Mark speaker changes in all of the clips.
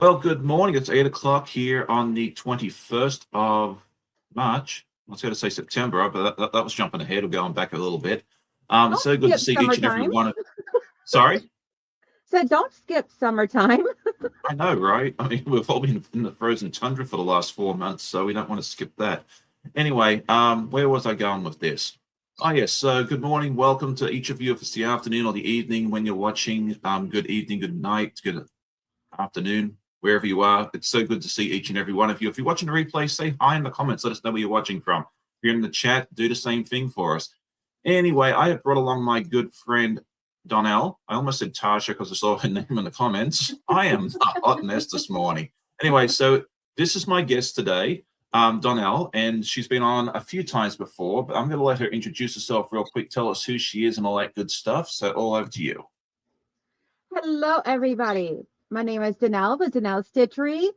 Speaker 1: Well, good morning. It's 8 o'clock here on the 21st of March. I was going to say September, but that was jumping ahead or going back a little bit.
Speaker 2: Don't
Speaker 1: So good to
Speaker 2: skip
Speaker 1: see each and every
Speaker 2: summertime.
Speaker 1: one of. Sorry?
Speaker 2: Said don't skip summertime.
Speaker 1: I know, right? I mean, we've all been in the frozen tundra for the last 4 months, so we don't want to skip that. Anyway, where was I going with this? Oh, yes. So good morning. Welcome to each of you. If it's the afternoon or the evening when you're watching, good evening, good night, good afternoon, wherever you are. It's so good to see each and every one of you. If you're watching the replay, say hi in the comments. Let us know where you're watching from. If you're in the chat, do the same thing for us. Anyway, I have brought along my good friend Donnell. I almost said Tasha because I saw her name in the comments. I am a hot mess this morning. Anyway, so this is my guest today, Donnell, and she's been on a few times before, but I'm going to let her introduce herself real quick, tell us who she is and all that good stuff. So all over to you.
Speaker 2: Hello, everybody. My name is Donnell with Donnell Stitchery.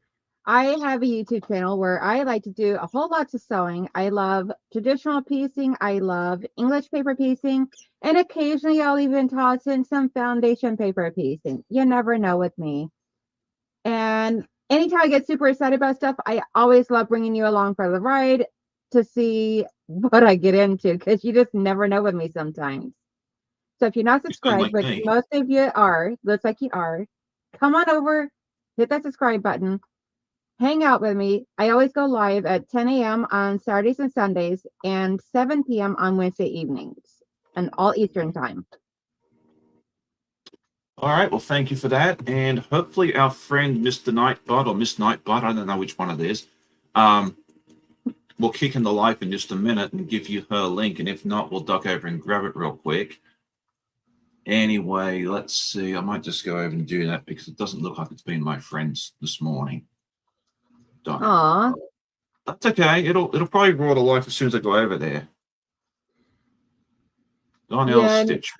Speaker 2: I have a YouTube channel where I like to do a whole lot of sewing. I love traditional piecing. I love English paper piecing. And occasionally I'll even toss in some foundation paper piecing. You never know with me. And anytime I get super excited about stuff, I always love bringing you along for the ride to see what I get into because you just never know with me sometimes. So if you're not
Speaker 1: You sound
Speaker 2: subscribed,
Speaker 1: like
Speaker 2: which
Speaker 1: me.
Speaker 2: most of you are, looks like you are, come on over, hit that subscribe button, hang out with me. I always go live at 10 a.m. on Saturdays and Sundays and 7 p.m. on Wednesday evenings and all Eastern time.
Speaker 1: All right, well, thank you for that. And hopefully our friend Mr. Nightbot or Miss Nightbot, I don't know which one it is, will kick in the live in just a minute and give you her link. And if not, we'll duck over and grab it real quick. Anyway, let's see. I might just go over and do that because it doesn't look like it's been my friends this morning.
Speaker 2: Aw.
Speaker 1: That's okay. It'll probably roar to life as soon as I go over there. Donnell
Speaker 2: Yeah.
Speaker 1: Stitch.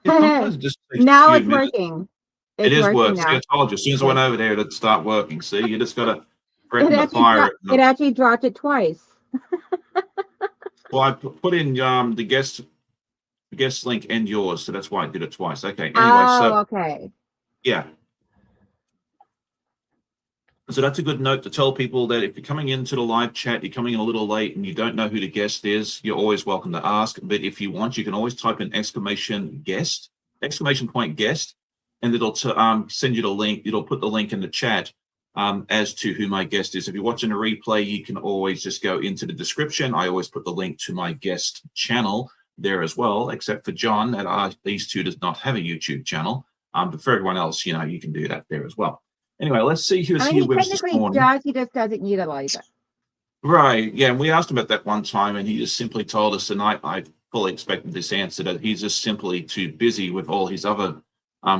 Speaker 1: Yeah, sometimes it just takes a
Speaker 2: Now
Speaker 1: few
Speaker 2: it's
Speaker 1: minutes.
Speaker 2: working.
Speaker 1: It
Speaker 2: It's
Speaker 1: is
Speaker 2: working
Speaker 1: work. See,
Speaker 2: now.
Speaker 1: I told you. As soon as I went over there, it'd start working. See, you just got to
Speaker 2: It
Speaker 1: threaten the
Speaker 2: actually
Speaker 1: fire.
Speaker 2: it actually dropped it twice.
Speaker 1: Well, I put in the guest link and yours, so that's why I did it twice. Okay. Anyway, so
Speaker 2: Oh, okay.
Speaker 1: yeah. So that's a good note to tell people that if you're coming into the live chat, you're coming in a little late and you don't know who the guest is, you're always welcome to ask. But if you want, you can always type in exclamation point guest, and it'll send you the link. It'll put the link in the chat as to who my guest is. If you're watching a replay, you can always just go into the description. I always put the link to my guest channel there as well, except for John, that these two does not have a YouTube channel. But for everyone else, you can do that there as well. Anyway, let's see who's here
Speaker 2: He
Speaker 1: with us this
Speaker 2: technically
Speaker 1: morning.
Speaker 2: does, he just doesn't utilize it.
Speaker 1: Right. Yeah. And we asked him about that one time, and he just simply told us, and I fully expected this answer, that he's just simply too busy with all his other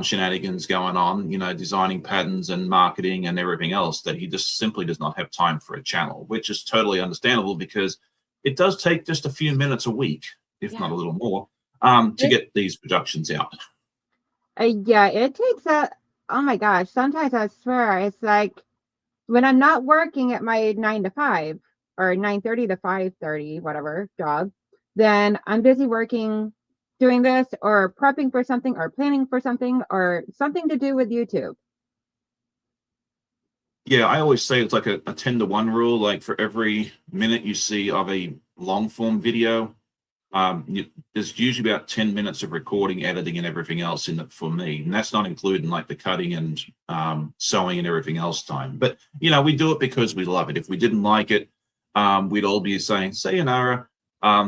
Speaker 1: shenanigans going on, designing patterns and marketing and everything else, that he just simply does not have time for a channel, which is totally understandable because it does take just a few minutes a week, if not a little more, to get these productions out.
Speaker 2: Yeah, it takes a, oh my gosh, sometimes I swear it's like when I'm not working at my 9 to 5 or 9:30 to 5:30, whatever job, then I'm busy working, doing this or prepping for something or planning for something or something to do with YouTube.
Speaker 1: Yeah, I always say it's like a 10 to 1 rule. Like for every minute you see of a long form video, there's usually about 10 minutes of recording, editing, and everything else in it for me. And that's not including like the cutting and sewing and everything else time. But, we do it because we love it. If we didn't like it, we'd all be saying sayonara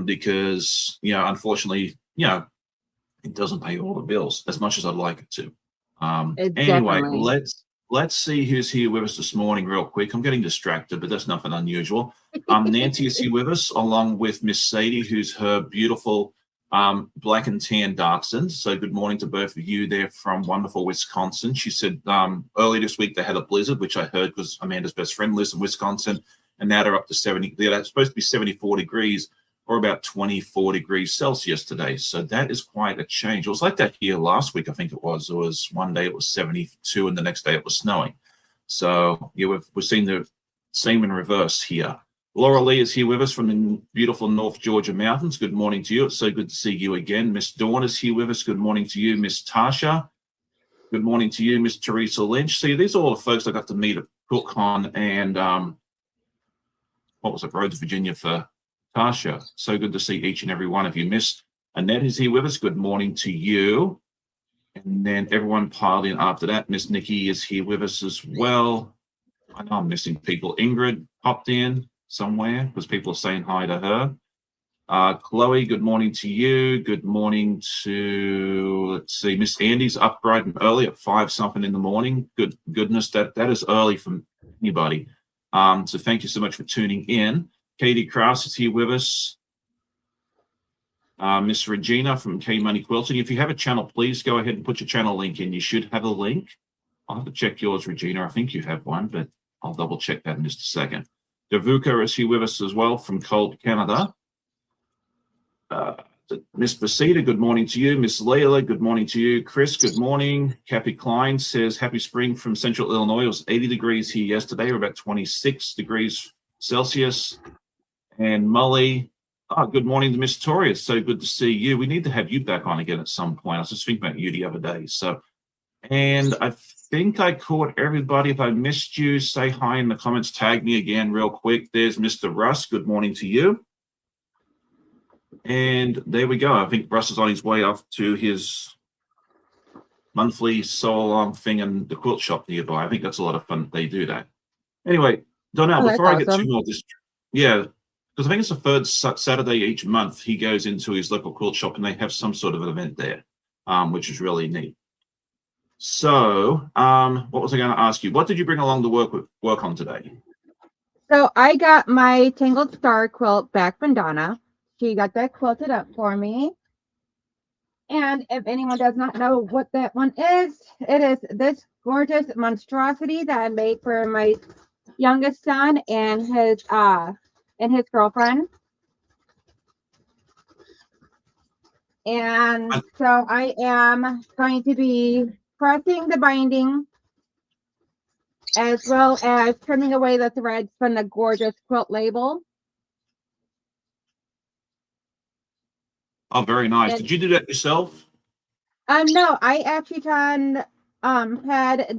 Speaker 1: because, unfortunately, it doesn't pay all the bills as much as I'd like it to. Anyway,
Speaker 2: Definitely.
Speaker 1: let's see who's here with us this morning real quick. I'm getting distracted, but that's nothing unusual. Nancy is here with us, along with Miss Sadie, who's her beautiful black and tan dachshund. So good morning to both of you there from wonderful Wisconsin. She said earlier this week they had a blizzard, which I heard because Amanda's best friend lives in Wisconsin, and now they're up to 70. They're supposed to be 74 degrees or about 24 degrees Celsius today. So that is quite a change. It was like that here last week, I think it was. It was one day it was 72 and the next day it was snowing. So yeah, we're seeing the same in reverse here. Laura Lee is here with us from the beautiful North Georgia mountains. Good morning to you. It's so good to see you again. Miss Dawn is here with us. Good morning to you. Miss Tasha, good morning to you, Miss Teresa Lynch. See, these are all the folks I got to meet at QuiltCon and what was it, Road to Virginia for Tasha. So good to see each and every one of you. Miss Annette is here with us. Good morning to you. And then everyone piled in after that. Miss Nikki is here with us as well. I know I'm missing people. Ingrid popped in somewhere because people are saying hi to her. Chloe, good morning to you. Good morning to, let's see, Miss Andy's up bright and early at 5 something in the morning. Goodness, that is early from anybody. So thank you so much for tuning in. Katie Krause is here with us. Miss Regina from K Money Quilting. If you have a channel, please go ahead and put your channel link in. You should have a link. I'll have to check yours, Regina. I think you have one, but I'll double check that in just a second. Davuka is here with us as well from Cold Canada. Miss Basita, good morning to you. Miss Layla, good morning to you. Chris, good morning. Kathy Klein says, happy spring from Central Illinois. It was 80 degrees here yesterday. We're about 26 degrees Celsius. And Molly, good morning to Miss Tori. It's so good to see you. We need to have you back on again at some point. I was just thinking about you the other day. So, and I think I caught everybody. If I missed you, say hi in the comments. Tag me again real quick. There's Mr. Russ. Good morning to you. And there we go. I think Russ is on his way off to his monthly sew-along thing in the quilt shop nearby. I think that's a lot of fun that they do that. Anyway, Donnell, before I get too more, yeah, because I think it's the third Saturday each month he goes into his local quilt shop and they have some sort of an event there, which is really neat. So, what was I going to ask you? What did you bring along to work on today?
Speaker 2: So I got my Tangled Star quilt back from Donna. She got that quilted up for me. And if anyone does not know what that one is, it is this gorgeous monstrosity that I made for my youngest son and his girlfriend. And so I am going to be pressing the binding as well as trimming away the threads from the gorgeous quilt label.
Speaker 1: Oh, very nice. Did you do that yourself?
Speaker 2: No, I actually had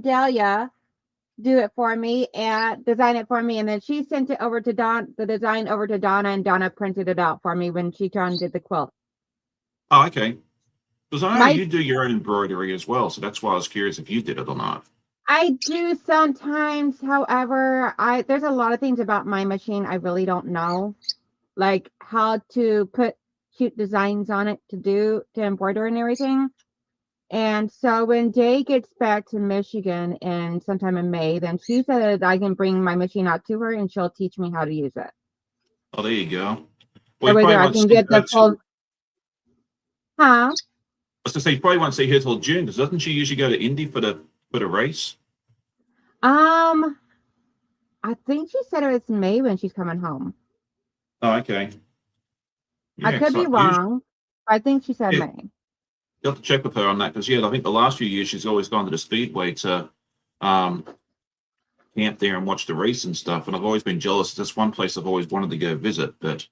Speaker 2: Dahlia do it for me and design it for me, and then she sent it over to the design over to Donna, and Donna printed it out for me when she did the quilt.
Speaker 1: Oh, okay. Because I know you do your own embroidery as well, so that's why I was curious if you did it or not.
Speaker 2: I do sometimes, however, there's a lot of things about my machine I really don't know, like how to put cute designs on it to embroider and everything. And so when Jay gets back to Michigan in sometime in May, then she said that I can bring my machine out to her and she'll teach me how to use it.
Speaker 1: Oh, there you go. Well,
Speaker 2: so whether I can get the full.
Speaker 1: I was going to say, you probably won't see her till June, because doesn't she usually go to Indy for the race?
Speaker 2: I think she said it was May when she's coming home.
Speaker 1: Oh, okay.
Speaker 2: Yeah, I could be wrong. I think she said May.
Speaker 1: You have to check with her on that, because I think the last few years she's always gone to the Speedway to camp there and watch the race and stuff. And I've always been jealous. That's one place I've always wanted to go visit, but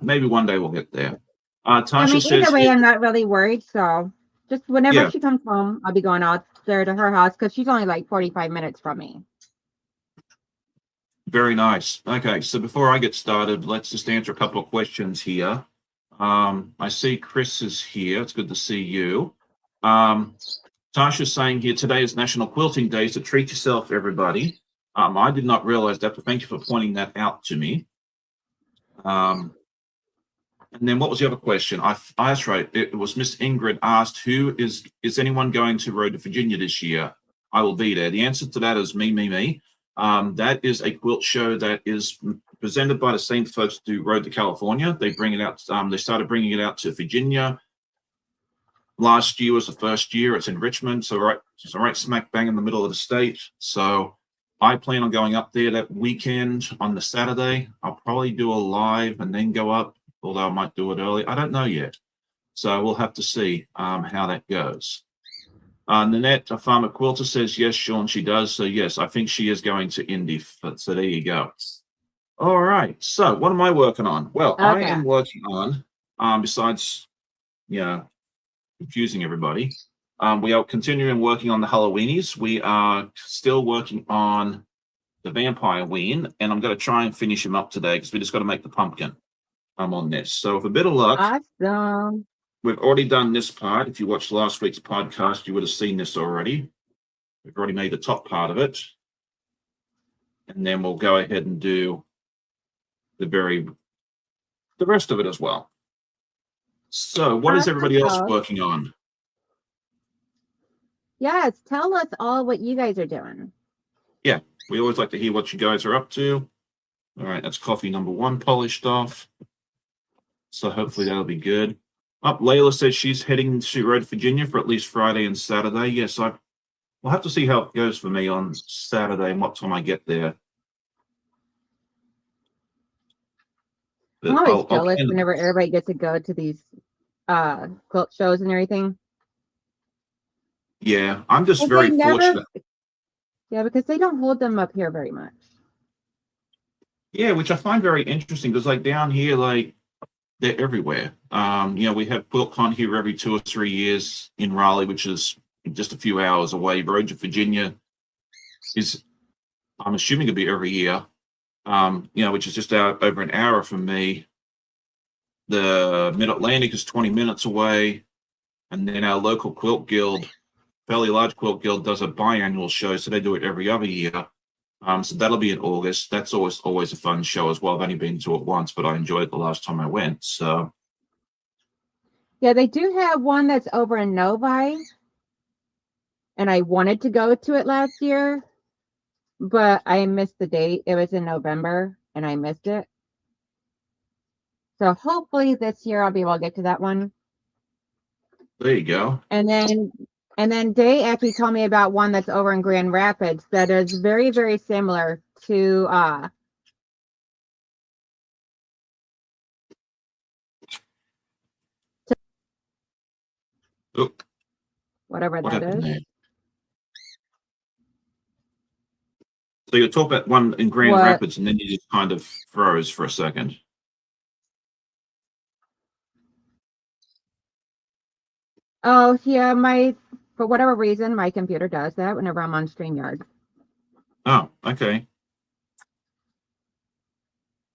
Speaker 1: maybe one day we'll get there. Tasha says,
Speaker 2: either way, I'm not really worried. So just whenever she comes home, I'll be going out there to her house because she's only like 45 minutes from me.
Speaker 1: Very nice. Okay, so before I get started, let's just answer a couple of questions here. I see Chris is here. It's good to see you. Tasha's saying here, today is National Quilting Day, so treat yourself, everybody. I did not realize that, but thank you for pointing that out to me. And then what was the other question? That's right. It was Miss Ingrid asked, is anyone going to Road to Virginia this year? I will be there. The answer to that is me. That is a quilt show that is presented by the same folks who do Road to California. They bring it out. They started bringing it out to Virginia. Last year was the first year. It's in Richmond, so right smack bang in the middle of the state. So I plan on going up there that weekend on the Saturday. I'll probably do a live and then go up, although I might do it early. I don't know yet. So we'll have to see how that goes. Nanette, a farmer quilter, says, yes, Sean, she does. So, yes, I think she is going to Indy. So there you go. All right. So what am I working on? Well, okay. I am working on, besides, confusing everybody, We are continuing working on the Halloweenies. We are still working on the vampire ween, and I'm going to try and finish him up today because we just got to make the pumpkin. I'm on this. So with a bit of luck,
Speaker 2: Awesome.
Speaker 1: we've already done this part. If you watched last week's podcast, you would have seen this already. We've already made the top part of it. And then we'll go ahead and do the rest of it as well. So what is everybody else working on?
Speaker 2: Yes, tell us all what you guys are doing.
Speaker 1: Yeah, we always like to hear what you guys are up to. All right, that's coffee number 1 polished off. So hopefully that'll be good. Layla says she's heading to Road, Virginia for at least Friday and Saturday. Yes, we'll have to see how it goes for me on Saturday and what time I get there.
Speaker 2: I'm always jealous whenever everybody gets to go to these quilt shows and everything.
Speaker 1: Yeah, I'm just very fortunate.
Speaker 2: Yeah, because they don't hold them up here very much.
Speaker 1: Yeah, which I find very interesting because like down here, like they're everywhere. We have QuiltCon here every 2 or 3 years in Raleigh, which is just a few hours away. Road to Virginia is, I'm assuming, it'll be every year. Which is just over an hour from me. The Mid-Atlantic is 20 minutes away. And then our local quilt guild, fairly large quilt guild, does a biannual show. So they do it every other year. So that'll be in August. That's always a fun show as well. I've only been to it once, but I enjoyed it the last time I went. So
Speaker 2: yeah, they do have one that's over in Novi. And I wanted to go to it last year, but I missed the date. It was in November and I missed it. So hopefully this year I'll be able to get to that one.
Speaker 1: There you go.
Speaker 2: And then Day actually told me about one that's over in Grand Rapids that is very, very similar to whatever that is. There?
Speaker 1: So you talk about one in Grand Rapids and then you just kind of froze for a second.
Speaker 2: Oh, yeah, for whatever reason, my computer does that whenever I'm on StreamYard.
Speaker 1: Oh, okay.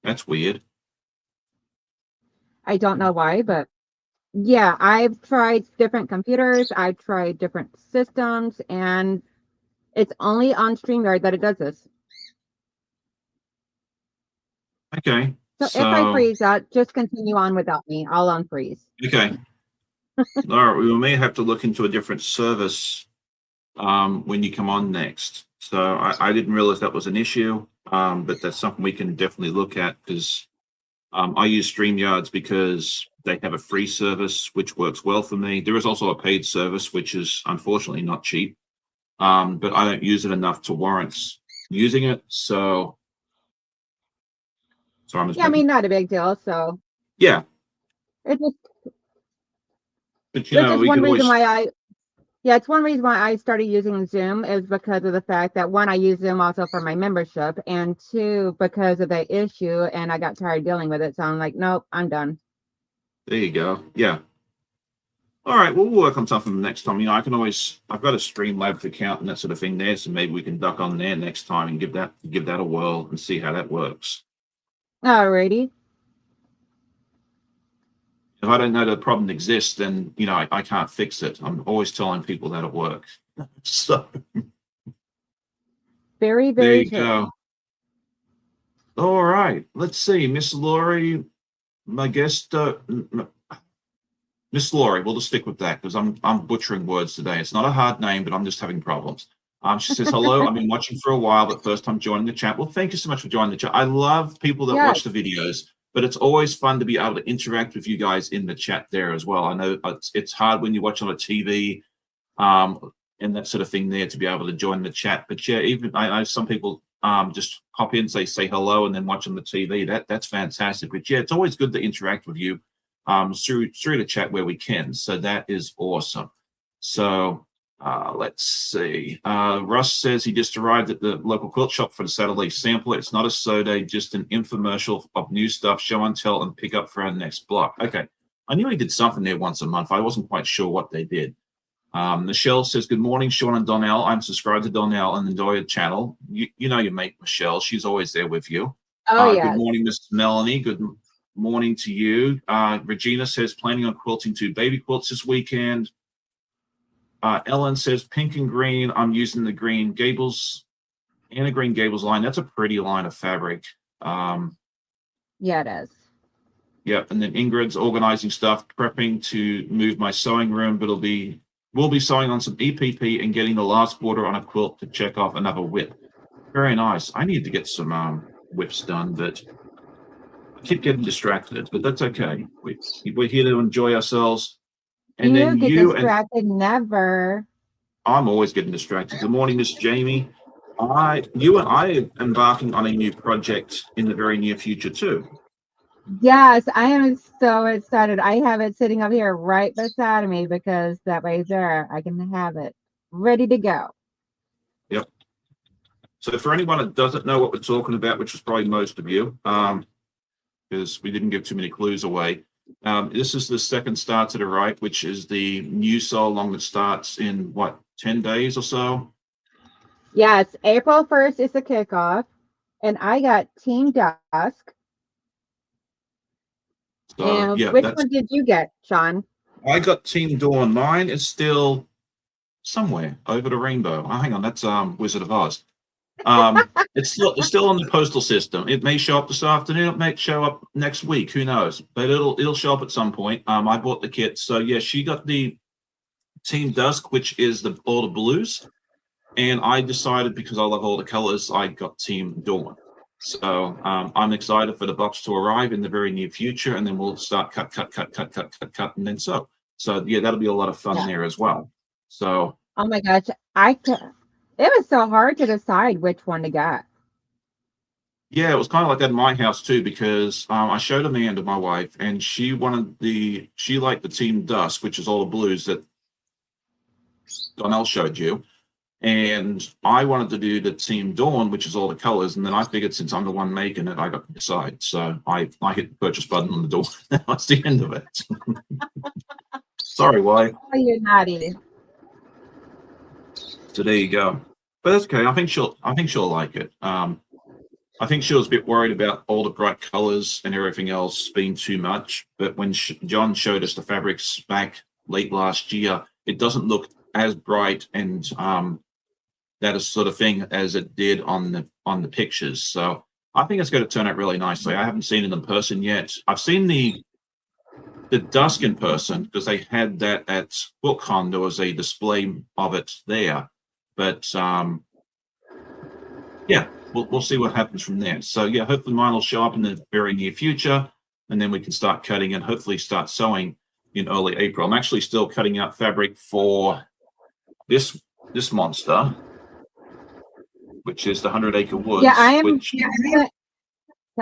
Speaker 1: That's weird.
Speaker 2: I don't know why, but yeah, I've tried different computers. I've tried different systems, and it's only on StreamYard that it does this.
Speaker 1: Okay.
Speaker 2: So if I freeze out, just continue on without me. I'll unfreeze.
Speaker 1: Okay. All right. We may have to look into a different service when you come on next. So I didn't realize that was an issue, but that's something we can definitely look at because I use StreamYards because they have a free service, which works well for me. There is also a paid service, which is unfortunately not cheap, but I don't use it enough to warrant using it. So I'm just
Speaker 2: I mean, not a big deal. So
Speaker 1: yeah,
Speaker 2: it's
Speaker 1: one reason
Speaker 2: why it's one reason why I started using Zoom is because of the fact that 1, I use Zoom also for my membership, and 2, because of the issue, and I got tired dealing with it. So I'm like, nope, I'm done.
Speaker 1: There you go. Yeah. All right, we'll work on something next time. I've got a Streamlabs account and that sort of thing there, so maybe we can duck on there next time and give that a whirl and see how that works.
Speaker 2: Alrighty.
Speaker 1: If I don't know the problem exists, then I can't fix it. I'm always telling people that at work. So
Speaker 2: very, very true. Go.
Speaker 1: All right, let's see, Miss Laurie, my guest, Miss Laurie. We'll just stick with that because I'm butchering words today. It's not a hard name, but I'm just having problems. She says, hello, I've been watching for a while, but first time joining the chat. Well, thank you so much for joining the chat. I love people that watch the videos, but it's always fun to be able to interact with you guys in the chat there as well. I know it's hard when you watch on a TV and that sort of thing there to be able to join the chat. But yeah, even I know some people just hop in, say hello, and then watch on the TV. That's fantastic. But yeah, it's always good to interact with you through the chat where we can. So that is awesome. So let's see. Russ says he just arrived at the local quilt shop for the Saturday sample. It's not a show day, just an infomercial of new stuff, show and tell, and pick up for our next block. Okay. I knew he did something there once a month. I wasn't quite sure what they did. Michelle says, good morning, Sean and Donnell. I'm subscribed to Donnell and enjoy the channel. You know your mate, Michelle. She's always there with you.
Speaker 2: Oh,
Speaker 1: Good
Speaker 2: yes.
Speaker 1: morning, Miss Melanie. Good morning to you. Regina says, planning on quilting 2 baby quilts this weekend. Ellen says, pink and green. I'm using the Green Gables and a Green Gables line. That's a pretty line of fabric.
Speaker 2: Yeah, it is.
Speaker 1: Yeah, and then Ingrid's organizing stuff, prepping to move my sewing room, but we'll be sewing on some EPP and getting the last border on a quilt to check off another whip. Very nice. I need to get some whips done, but I keep getting distracted, but that's okay. We're here to enjoy ourselves. And
Speaker 2: You
Speaker 1: then
Speaker 2: get distracted, never.
Speaker 1: I'm always getting distracted. Good morning, Miss Jamie. You and I are embarking on a new project in the very near future too.
Speaker 2: Yes, I am so excited. I have it sitting up here right beside me because that way there I can have it ready to go.
Speaker 1: Yep. So for anyone that doesn't know what we're talking about, which is probably most of you, because we didn't give too many clues away, this is the second start to the right, which is the new sew along that starts in what, 10 days or so?
Speaker 2: Yes, April 1st is the kickoff, and I got Team Dusk.
Speaker 1: So
Speaker 2: And
Speaker 1: yeah,
Speaker 2: which one did you get, Sean?
Speaker 1: I got Team Dawn. Mine is still somewhere over the rainbow. Oh, hang on, that's Wizard of Oz. It's still on the postal system. It may show up this afternoon. It may show up next week. Who knows? But it'll show up at some point. I bought the kit, so yeah, she got the Team Dusk, which is all the blues, and I decided because I love all the colors, I got Team Dawn. So I'm excited for the box to arrive in the very near future, and then we'll start cut, and then sew. So yeah, that'll be a lot of fun there as well. So
Speaker 2: oh my gosh, it was so hard to decide which one to get.
Speaker 1: yeah, it was kind of like that in my house too, because I showed Amanda, my wife, and she liked the Team Dusk, which is all the blues that Donnell showed you. And I wanted to do the Team Dawn, which is all the colors. And then I figured since I'm the one making it, I got to decide. So I hit the purchase button on the door. That's the end of it. Sorry, wife.
Speaker 2: Oh, you're naughty.
Speaker 1: So there you go. But that's okay. I think she'll like it. I think she was a bit worried about all the bright colors and everything else being too much. But when John showed us the fabrics back late last year, it doesn't look as bright and that is sort of thing as it did on the pictures. So I think it's going to turn out really nicely. I haven't seen it in person yet. I've seen the dusk in person because they had that at QuiltCon. There was a display of it there, but yeah, we'll see what happens from there. So yeah, hopefully mine will show up in the very near future, and then we can start cutting and hopefully start sewing in early April. I'm actually still cutting out fabric for this monster, which is the 100 Acre Woods.
Speaker 2: Yeah,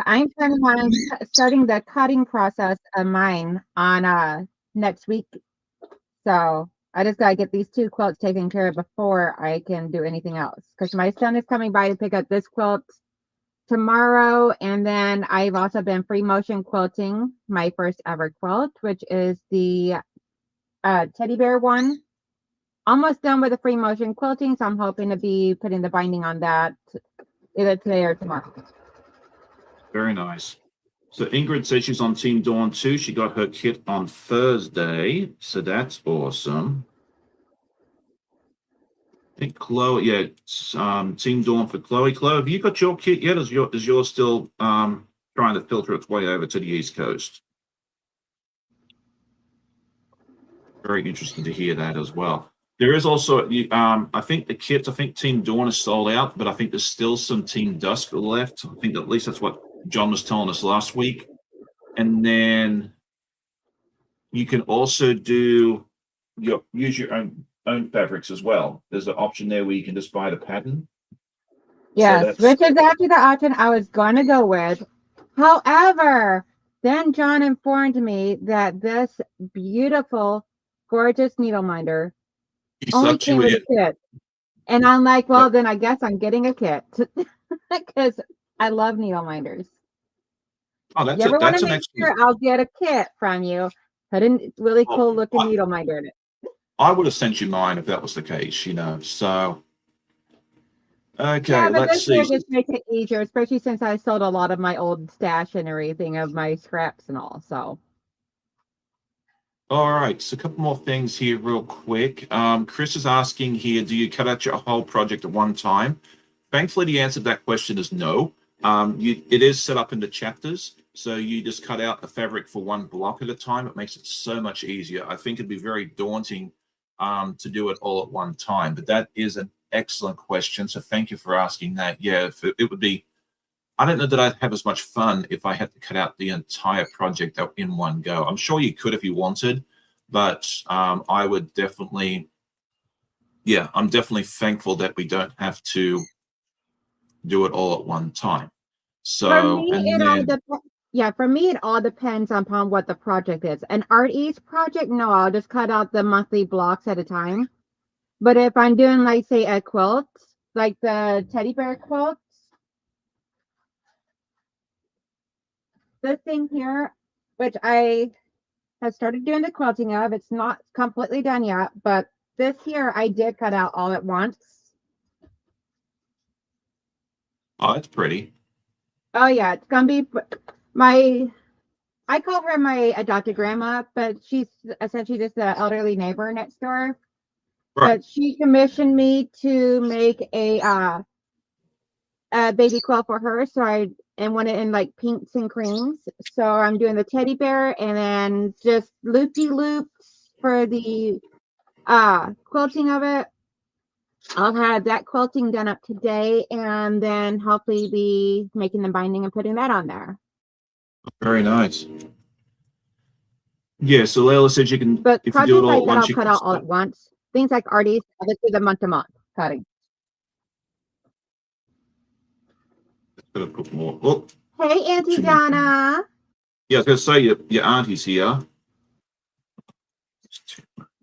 Speaker 2: I'm planning on starting the cutting process of mine on next week. So I just gotta get these 2 quilts taken care of before I can do anything else. Because my son is coming by to pick up this quilt tomorrow, and then I've also been free motion quilting my first ever quilt, which is the teddy bear one. Almost done with the free motion quilting, so I'm hoping to be putting the binding on that either today or tomorrow.
Speaker 1: Very nice. So Ingrid says she's on Team Dawn too. She got her kit on Thursday, so that's awesome. I think Chloe, yeah, it's, Team Dawn for Chloe. Chloe, have you got your kit yet? Is yours still trying to filter its way over to the East Coast? Very interesting to hear that as well. There is also, I think the kits, I think Team Dawn is sold out, but I think there's still some Team Dusk left. I think at least that's what John was telling us last week. And then you can also use your own fabrics as well. There's an option there where you can just buy the pattern.
Speaker 2: Yes, so which is actually the option I was going to go with. However, then John informed me that this beautiful, gorgeous needle minder only came with a kit. And I'm like, well, yep. Then I guess I'm getting a kit because I love needle minders.
Speaker 1: Oh, that's
Speaker 2: you ever want to make sure I'll get a kit from you. Put a really cool looking needle minder in it.
Speaker 1: I would have sent you mine if that was the case, you know. So,
Speaker 2: Yeah,
Speaker 1: okay,
Speaker 2: but
Speaker 1: let's
Speaker 2: this year
Speaker 1: see.
Speaker 2: just makes it easier, especially since I sold a lot of my old stash and everything of my scraps and all. So
Speaker 1: All right, so a couple more things here, real quick. Chris is asking here, do you cut out your whole project at one time? Thankfully, the answer to that question is no. It is set up into chapters, so you just cut out the fabric for one block at a time. It makes it so much easier. I think it'd be very daunting to do it all at one time, but that is an excellent question. So thank you for asking that. Yeah, if it would be. I don't know that I'd have as much fun if I had to cut out the entire project out in one go. I'm sure you could if you wanted, but I would definitely, yeah, I'm definitely thankful that we don't have to do it all at one time.
Speaker 2: for
Speaker 1: So,
Speaker 2: me,
Speaker 1: and
Speaker 2: it all
Speaker 1: then,
Speaker 2: depends. Yeah, for me, it all depends upon what the project is. An Art East project, no, I'll just cut out the monthly blocks at a time. But if I'm doing, like, say, a quilt, like the teddy bear quilts, this thing here, which I have started doing the quilting of, it's not completely done yet, but this here I did cut out all at once.
Speaker 1: oh, it's pretty.
Speaker 2: Oh yeah, it's gonna be my. I call her my adopted grandma, but she's essentially just an elderly neighbor next door.
Speaker 1: Right.
Speaker 2: But she commissioned me to make a baby quilt for her, so I and want it in like pinks and creams. So I'm doing the teddy bear and then just loopy loops for the quilting of it. I'll have that quilting done up today and then hopefully be making the binding and putting that on there.
Speaker 1: Very nice. Yeah, so Layla says you can,
Speaker 2: But
Speaker 1: if you do it
Speaker 2: projects
Speaker 1: all
Speaker 2: like
Speaker 1: at
Speaker 2: that,
Speaker 1: once,
Speaker 2: I'll
Speaker 1: you
Speaker 2: cut
Speaker 1: can
Speaker 2: out all
Speaker 1: stop.
Speaker 2: at once. Things like artists, I'll just do the month to month cutting.
Speaker 1: Gotta put more. Oh,
Speaker 2: Hey, Auntie
Speaker 1: too many.
Speaker 2: Donna.
Speaker 1: Yeah, I was gonna say your auntie's here.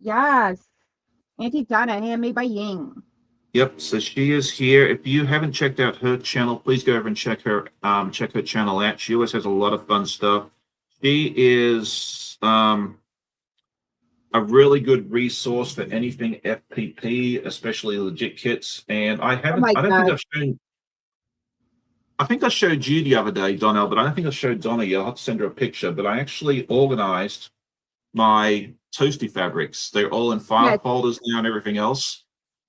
Speaker 2: Yes. Auntie Donna, handmade by Ying.
Speaker 1: Yep, so she is here. If you haven't checked out her channel, please go over and check her channel out. She always has a lot of fun stuff. She is a really good resource for anything FPP, especially legit kits. And
Speaker 2: Oh my
Speaker 1: I don't think
Speaker 2: God.
Speaker 1: I've shown, I think I showed you the other day, Donnell, but I don't think I showed Donna yet. I'll have to send her a picture. But I actually organized my toasty fabrics. They're all in file
Speaker 2: Yes.
Speaker 1: folders now and everything else.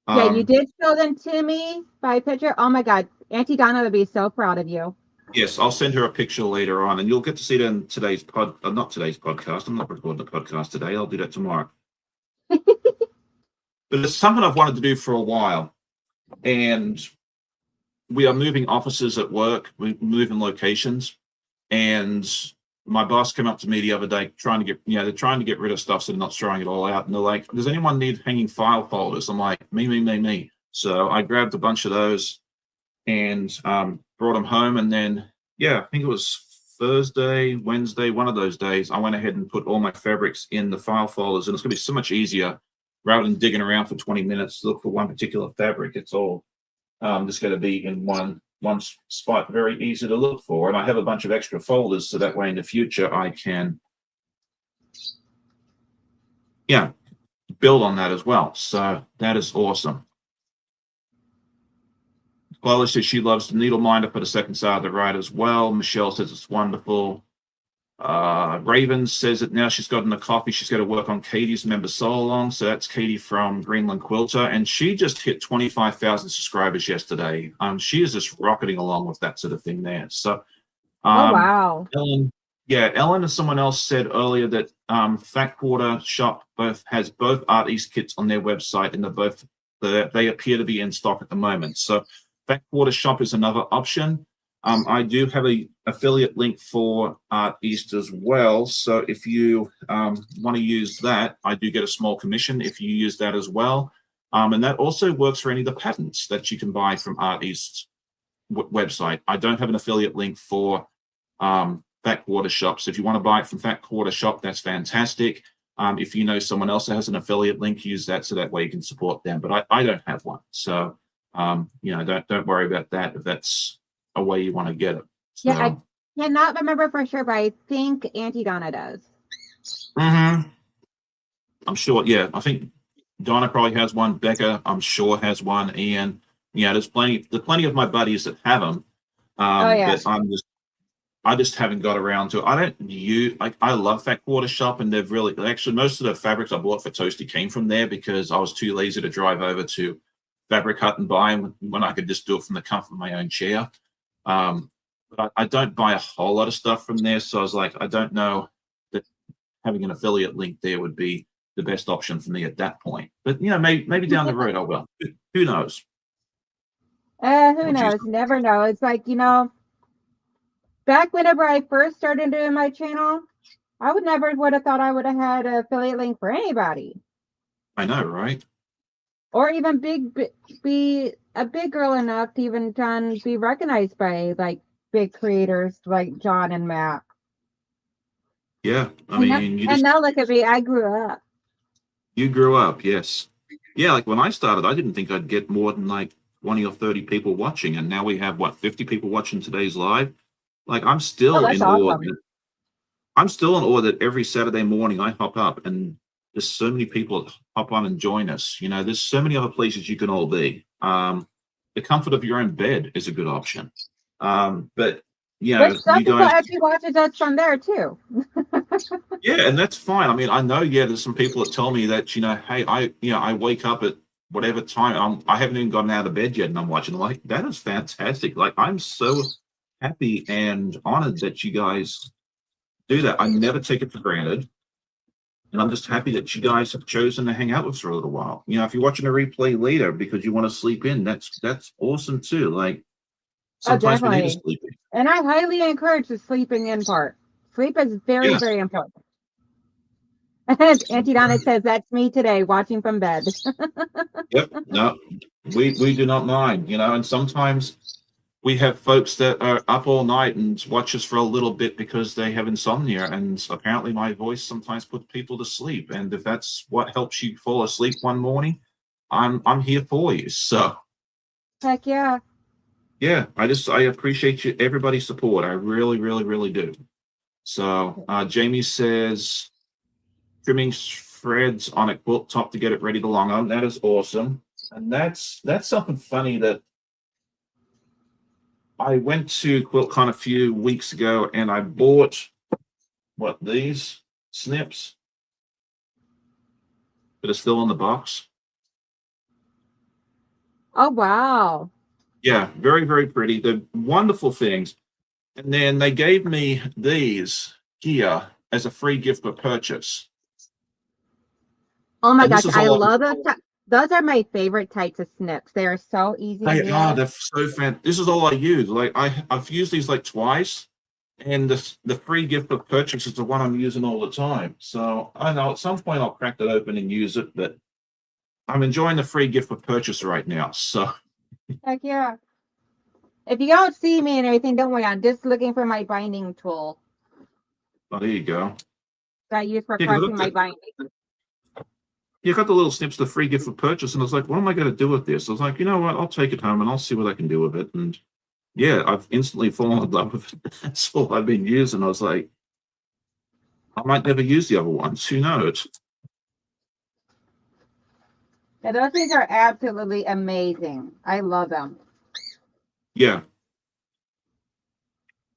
Speaker 2: Yeah, you
Speaker 1: Um,
Speaker 2: did show them to me by picture. Oh my God. Auntie Donna would be so proud of you.
Speaker 1: Yes, I'll send her a picture later on, and you'll get to see it in today's not today's podcast. I'm not recording the podcast today. I'll do that tomorrow. But it's something I've wanted to do for a while, and we are moving offices at work. We're moving locations, and my boss came up to me the other day trying to get, they're trying to get rid of stuff, so they're not throwing it all out. And they're like, "Does anyone need hanging file folders?" I'm like, "Me, me, me, me." So I grabbed a bunch of those and brought them home. And then, yeah, I think it was Thursday, Wednesday, one of those days, I went ahead and put all my fabrics in the file folders. And it's going to be so much easier rather than digging around for 20 minutes to look for one particular fabric. It's all just going to be in one spot, very easy to look for. And I have a bunch of extra folders, so that way in the future I can, yeah, build on that as well. So that is awesome. Chloe says she loves the needle minder for the second side of the right as well. Michelle says it's wonderful. Raven says that now she's gotten the coffee. She's got to work on Katie's member solo along. So that's Katie from Greenland Quilter. And she just hit 25,000 subscribers yesterday. She is just rocketing along with that sort of thing there. So,
Speaker 2: Oh wow.
Speaker 1: Ellen, yeah, Ellen and someone else said earlier that Fat Quarter Shop has both Art East kits on their website, and they appear to be in stock at the moment. So Fat Quarter Shop is another option. I do have a affiliate link for Art East as well. So if you want to use that, I do get a small commission if you use that as well. And that also works for any of the patterns that you can buy from Art East's website. I don't have an affiliate link for Fat Quarter Shop. So if you want to buy it from Fat Quarter Shop, that's fantastic. If you know someone else that has an affiliate link, use that so that way you can support them. But I don't have one. So don't worry about that if that's a way you want to get it. So,
Speaker 2: Yeah, I cannot remember for sure, but I think Auntie Donna does.
Speaker 1: I'm sure. Yeah, I think Donna probably has one. Becca, I'm sure, has one. Ian, yeah, there's plenty of my buddies that have them.
Speaker 2: Oh yeah.
Speaker 1: But I just haven't got around to it. I don't use like I love Fat Quarter Shop, and they've really actually most of the fabrics I bought for Toasty came from there because I was too lazy to drive over to Fabric Hut and buy them when I could just do it from the comfort of my own chair. But I don't buy a whole lot of stuff from there, so I was like, I don't know that having an affiliate link there would be the best option for me at that point. But maybe down the road I will. Who knows?
Speaker 2: Who
Speaker 1: Would you?
Speaker 2: knows? Never know. It's like, back whenever I first started doing my channel, I would have thought I would have had an affiliate link for anybody.
Speaker 1: I know, right?
Speaker 2: Or even be a big girl enough to even be recognized by like big creators like John and Matt.
Speaker 1: Yeah, I
Speaker 2: And
Speaker 1: mean,
Speaker 2: and now look at me, I grew up.
Speaker 1: you grew up, yes. Yeah, like when I started, I didn't think I'd get more than like 20 or 30 people watching, and now we have what 50 people watching today's live. Like
Speaker 2: Oh, that's awesome.
Speaker 1: I'm still in awe that every Saturday morning I hop up and there's so many people that hop on and join us. There's so many other places you can all be. The comfort of your own bed is a good option. But
Speaker 2: Which some
Speaker 1: you
Speaker 2: people
Speaker 1: guys,
Speaker 2: actually watches us from there too.
Speaker 1: yeah, and that's fine. I mean, I know, yeah, there's some people that tell me that, hey, I wake up at whatever time. I haven't even gotten out of bed yet, and I'm watching. Like, that is fantastic. Like, I'm so happy and honored that you guys do that. I never take it for granted. And I'm just happy that you guys have chosen to hang out with us for a little while. If you're watching a replay later because you want to sleep in, that's awesome too. Like,
Speaker 2: Oh,
Speaker 1: sometimes we need to
Speaker 2: definitely.
Speaker 1: sleep in.
Speaker 2: And I highly encourage the sleeping in part. Sleep is very,
Speaker 1: Yes.
Speaker 2: very important. Auntie Donna says that's me today, watching from bed.
Speaker 1: Yep. No, we do not mind, and sometimes we have folks that are up all night and watch us for a little bit because they have insomnia. And apparently my voice sometimes puts people to sleep. And if that's what helps you fall asleep one morning, I'm here for you. So
Speaker 2: Heck yeah.
Speaker 1: yeah, I appreciate you everybody's support. I really, really, really do. So Jamie says trimming threads on a quilt top to get it ready to long on. That is awesome. And that's something funny that I went to QuiltCon a few weeks ago and I bought these snips that are still in the box.
Speaker 2: Oh wow.
Speaker 1: Yeah, very, very pretty. They're wonderful things. And then they gave me these here as a free gift for purchase.
Speaker 2: Oh my
Speaker 1: And this
Speaker 2: gosh,
Speaker 1: is
Speaker 2: I
Speaker 1: all
Speaker 2: love those. Those are my favorite types of snips. They are so easy to use.
Speaker 1: they're so fan. This is all I use. Like I've used these like twice, and the free gift of purchase is the one I'm using all the time. So I know at some point I'll crack that open and use it, but I'm enjoying the free gift of purchase right now. So
Speaker 2: Heck yeah. If you don't see me and everything, don't worry. I'm just looking for my binding tool
Speaker 1: there you go.
Speaker 2: that I use for
Speaker 1: Yeah, 'cause
Speaker 2: pressing my binding.
Speaker 1: you got the little snips, the free gift for purchase, and I was like, what am I going to do with this? I was like, you know what? I'll take it home and I'll see what I can do with it. And yeah, I've instantly fallen in love with it. That's all I've been using. I was like, I might never use the other ones. Who knows?
Speaker 2: Yeah, those things are absolutely amazing. I love them.
Speaker 1: Yeah.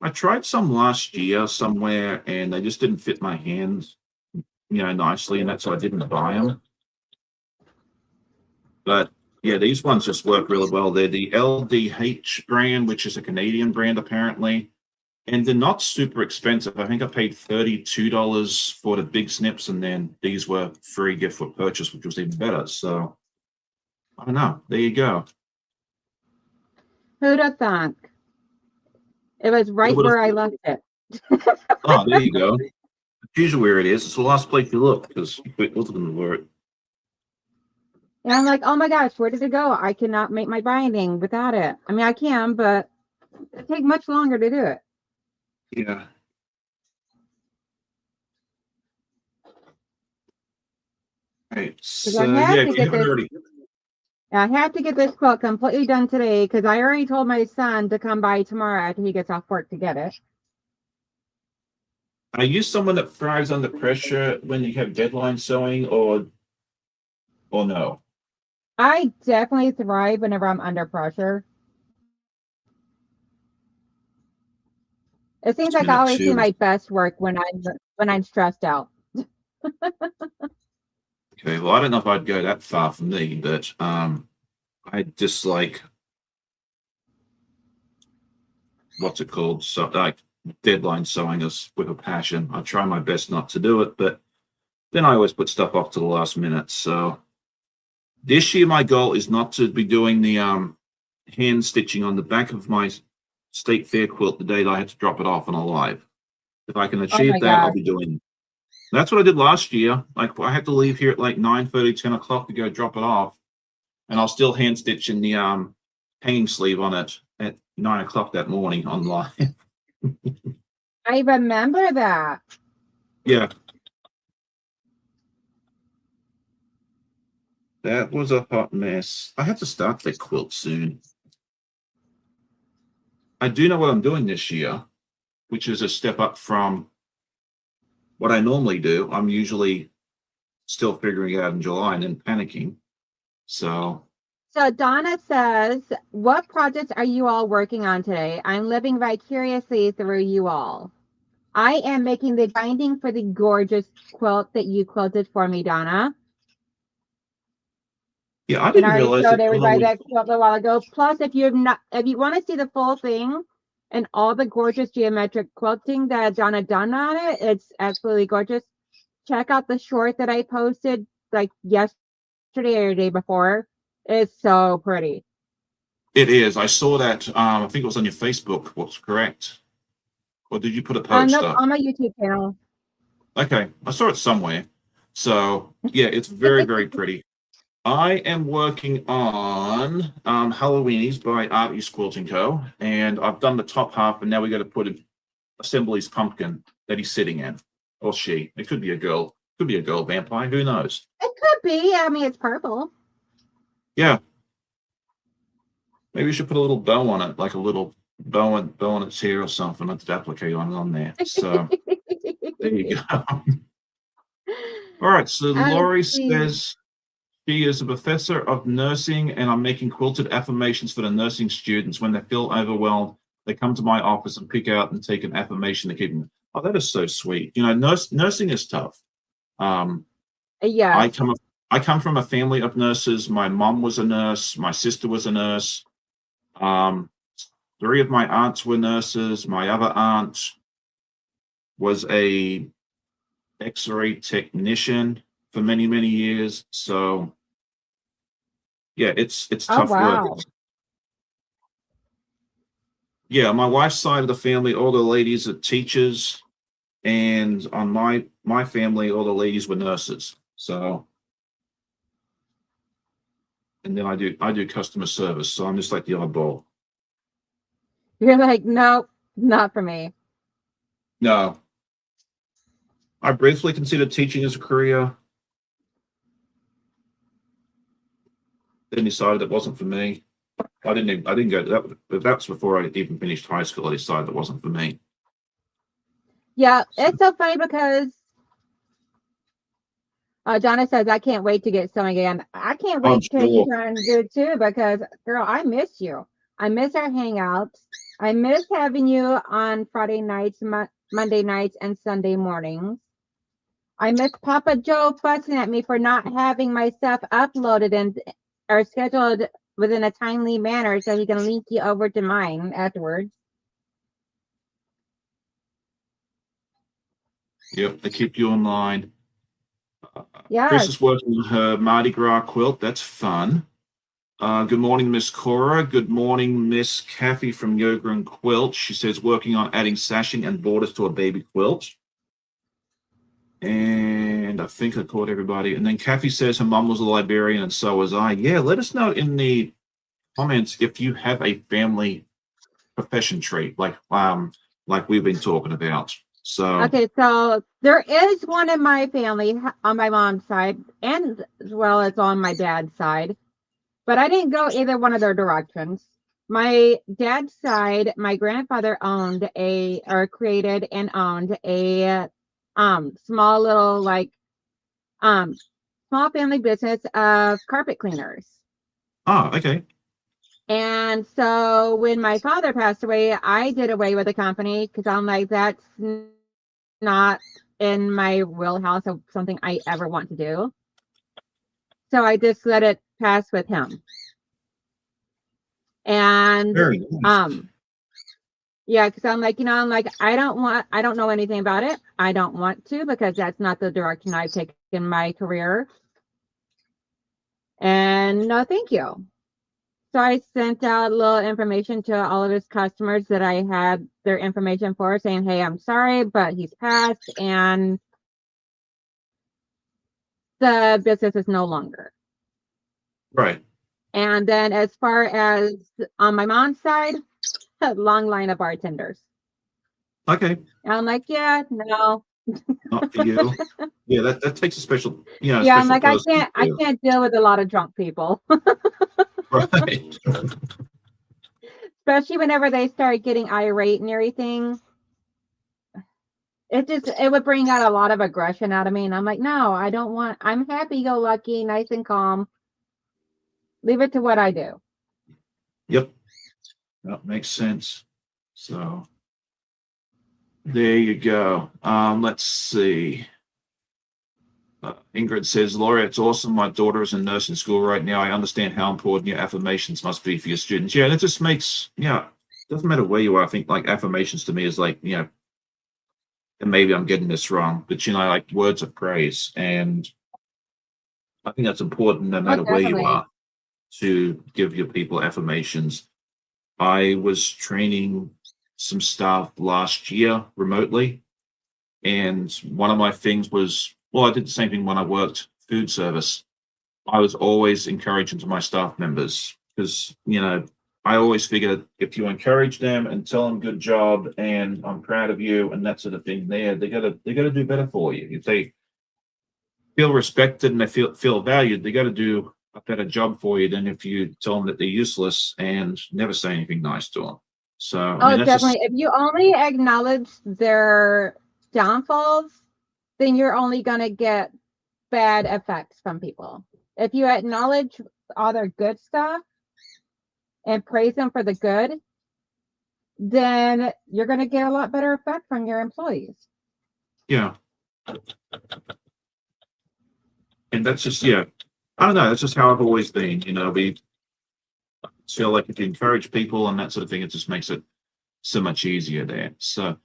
Speaker 1: I tried some last year somewhere and they just didn't fit my hands, nicely. And that's why I didn't buy them. But yeah, these ones just work really well. They're the LDH brand, which is a Canadian brand apparently. And they're not super expensive. I think I paid $32 for the big snips, and then these were free gift for purchase, which was even better. So I don't know. There you go.
Speaker 2: Who'd have thunk? It was right where I left it.
Speaker 1: Oh, there you go. It's usually where it is. It's the last place you look because you quit looking for it.
Speaker 2: And I'm like, oh my gosh, where did it go? I cannot make my binding without it. I mean, I can, but it takes much longer to do it.
Speaker 1: Yeah. Right. So yeah, if you haven't already.
Speaker 2: I had to get this quilt completely done today because I already told my son to come by tomorrow after he gets off work to get it.
Speaker 1: Are you someone that thrives under pressure when you have deadline sewing, or or no?
Speaker 2: I definitely thrive whenever I'm under pressure. It seems
Speaker 1: It's
Speaker 2: like I
Speaker 1: minute
Speaker 2: always see
Speaker 1: two.
Speaker 2: my best work when I'm stressed out.
Speaker 1: Okay, well, I don't know if I'd go that far for me, but I dislike what's it called? So like deadline sewing us with a passion. I try my best not to do it, but then I always put stuff off to the last minute. So this year my goal is not to be doing the hand stitching on the back of my state fair quilt the day that I had to drop it off on a live. If I can
Speaker 2: Oh
Speaker 1: achieve
Speaker 2: my
Speaker 1: that, I'll
Speaker 2: gosh.
Speaker 1: be doing. That's what I did last year. Like I had to leave here at like 9:30, 10 o'clock to go drop it off, and I'll still hand stitch in the hanging sleeve on it at 9 o'clock that morning on live.
Speaker 2: I remember that.
Speaker 1: Yeah, that was a hot mess. I have to start that quilt soon. I do know what I'm doing this year, which is a step up from what I normally do. I'm usually still figuring it out in July and then panicking. So,
Speaker 2: So Donna says, what projects are you all working on today? I'm living vicariously through you all. I am making the binding for the gorgeous quilt that you quilted for me, Donna.
Speaker 1: yeah, I
Speaker 2: And I
Speaker 1: didn't
Speaker 2: already
Speaker 1: realize
Speaker 2: showed
Speaker 1: that Donnell
Speaker 2: everybody
Speaker 1: was.
Speaker 2: that quilt a while ago. Plus, if you want to see the full thing and all the gorgeous geometric quilting that Donna done on it, it's absolutely gorgeous. Check out the short that I posted like yesterday or the day before. It's so pretty.
Speaker 1: It is. I saw that. I think it was on your Facebook. What's correct? Or did you put a post
Speaker 2: Nope,
Speaker 1: up?
Speaker 2: on my YouTube channel.
Speaker 1: Okay, I saw it somewhere. So yeah, it's very, very pretty. I am working on Halloweenies by East Quilting Co. And I've done the top half, and now we got to assemble his pumpkin that he's sitting in. Or she. It could be a girl. Could be a girl vampire. Who knows?
Speaker 2: It could be. I mean, it's purple.
Speaker 1: Yeah. Maybe we should put a little bow on it, like a little bow on its hair or something. Let's applicate on there. So there you go. All right. So
Speaker 2: I
Speaker 1: Laurie
Speaker 2: see.
Speaker 1: says she is a professor of nursing, and I'm making quilted affirmations for the nursing students. When they feel overwhelmed, they come to my office and pick out and take an affirmation to keep them. Oh, that is so sweet. You know, nursing is tough. Um, I
Speaker 2: Yes.
Speaker 1: come I come from a family of nurses. My mom was a nurse. My sister was a nurse. Um, three of my aunts were nurses. My other aunt was a X-ray technician for many, many years. So yeah, it's
Speaker 2: Oh,
Speaker 1: tough work.
Speaker 2: wow.
Speaker 1: Yeah, my wife's side of the family, all the ladies are teachers, and on my family, all the ladies were nurses. So, and then I do customer service, so I'm just like the oddball.
Speaker 2: You're like, nope, not for me.
Speaker 1: No, I briefly considered teaching as a career, then decided it wasn't for me. I didn't go to that, but that's before I even finished high school. I decided it wasn't for me.
Speaker 2: Yeah,
Speaker 1: So,
Speaker 2: it's so funny because Donna says, I can't wait to get sewing again. I can't
Speaker 1: I'm
Speaker 2: wait till you
Speaker 1: sure.
Speaker 2: turn to do it too because, girl, I miss you. I miss our hangouts. I miss having you on Friday nights, Monday nights, and Sunday mornings. I miss Papa Joe fussing at me for not having my stuff uploaded and or scheduled within a timely manner so he can link you over to mine afterwards.
Speaker 1: Yep, they keep you online. Chris
Speaker 2: Yes.
Speaker 1: is working on her Mardi Gras quilt. That's fun. Good morning, Miss Cora. Good morning, Miss Kathy from Yoga and Quilt. She says working on adding sashing and borders to a baby quilt. And I think I caught everybody. And then Kathy says her mom was a librarian and so was I. Yeah, let us know in the comments if you have a family profession trait like we've been talking about. So
Speaker 2: Okay, so there is one in my family on my mom's side and as well as on my dad's side, but I didn't go either one of their directions. My dad's side, my grandfather owned a or created and owned a small little like um small family business of carpet cleaners.
Speaker 1: Oh, okay.
Speaker 2: And so when my father passed away, I did away with the company because I'm like, that's not in my wheelhouse of something I ever want to do. So I just let it pass with him. And
Speaker 1: Very nice.
Speaker 2: yeah, because I'm like, I don't know anything about it. I don't want to because that's not the direction I've taken in my career. And no, thank you. So I sent out a little information to all of his customers that I had their information for, saying, hey, I'm sorry, but he's passed and the business is no longer.
Speaker 1: Right.
Speaker 2: And then as far as on my mom's side, a long line of bartenders.
Speaker 1: Okay.
Speaker 2: And I'm like, yeah, no.
Speaker 1: Not for you. Yeah, that takes a special,
Speaker 2: Yeah, I'm
Speaker 1: special
Speaker 2: like, I
Speaker 1: person.
Speaker 2: can't I can't deal with a lot of drunk people.
Speaker 1: Right.
Speaker 2: Especially whenever they start getting irate and everything. It would bring out a lot of aggression out of me. And I'm like, no, I don't want, I'm happy go lucky, nice and calm. Leave it to what I do.
Speaker 1: Yep. That makes sense. So there you go. Let's see. Ingrid says, Laura, it's awesome. My daughter is in nursing school right now. I understand how important your affirmations must be for your students. Yeah, that just makes, doesn't matter where you are. I think like affirmations to me is like, and maybe I'm getting this wrong, but like words of praise. And I think that's important no
Speaker 2: Oh,
Speaker 1: matter where you
Speaker 2: definitely.
Speaker 1: are to give your people affirmations. I was training some staff last year remotely. And one of my things was, well, I did the same thing when I worked food service. I was always encouraging to my staff members because, I always figured if you encourage them and tell them good job and I'm proud of you and that sort of thing, they gotta do better for you. If they feel respected and they feel valued, they got to do a better job for you than if you tell them that they're useless and never say anything nice to them. So I
Speaker 2: Oh,
Speaker 1: mean, that's just
Speaker 2: definitely. If you only acknowledge their downfalls, then you're only going to get bad effects from people. If you acknowledge all their good stuff and praise them for the good, then you're going to get a lot better effect from your employees.
Speaker 1: yeah, and that's just yeah. I don't know. That's just how I've always been. We feel like if you encourage people and that sort of thing, it just makes it so much easier there. So,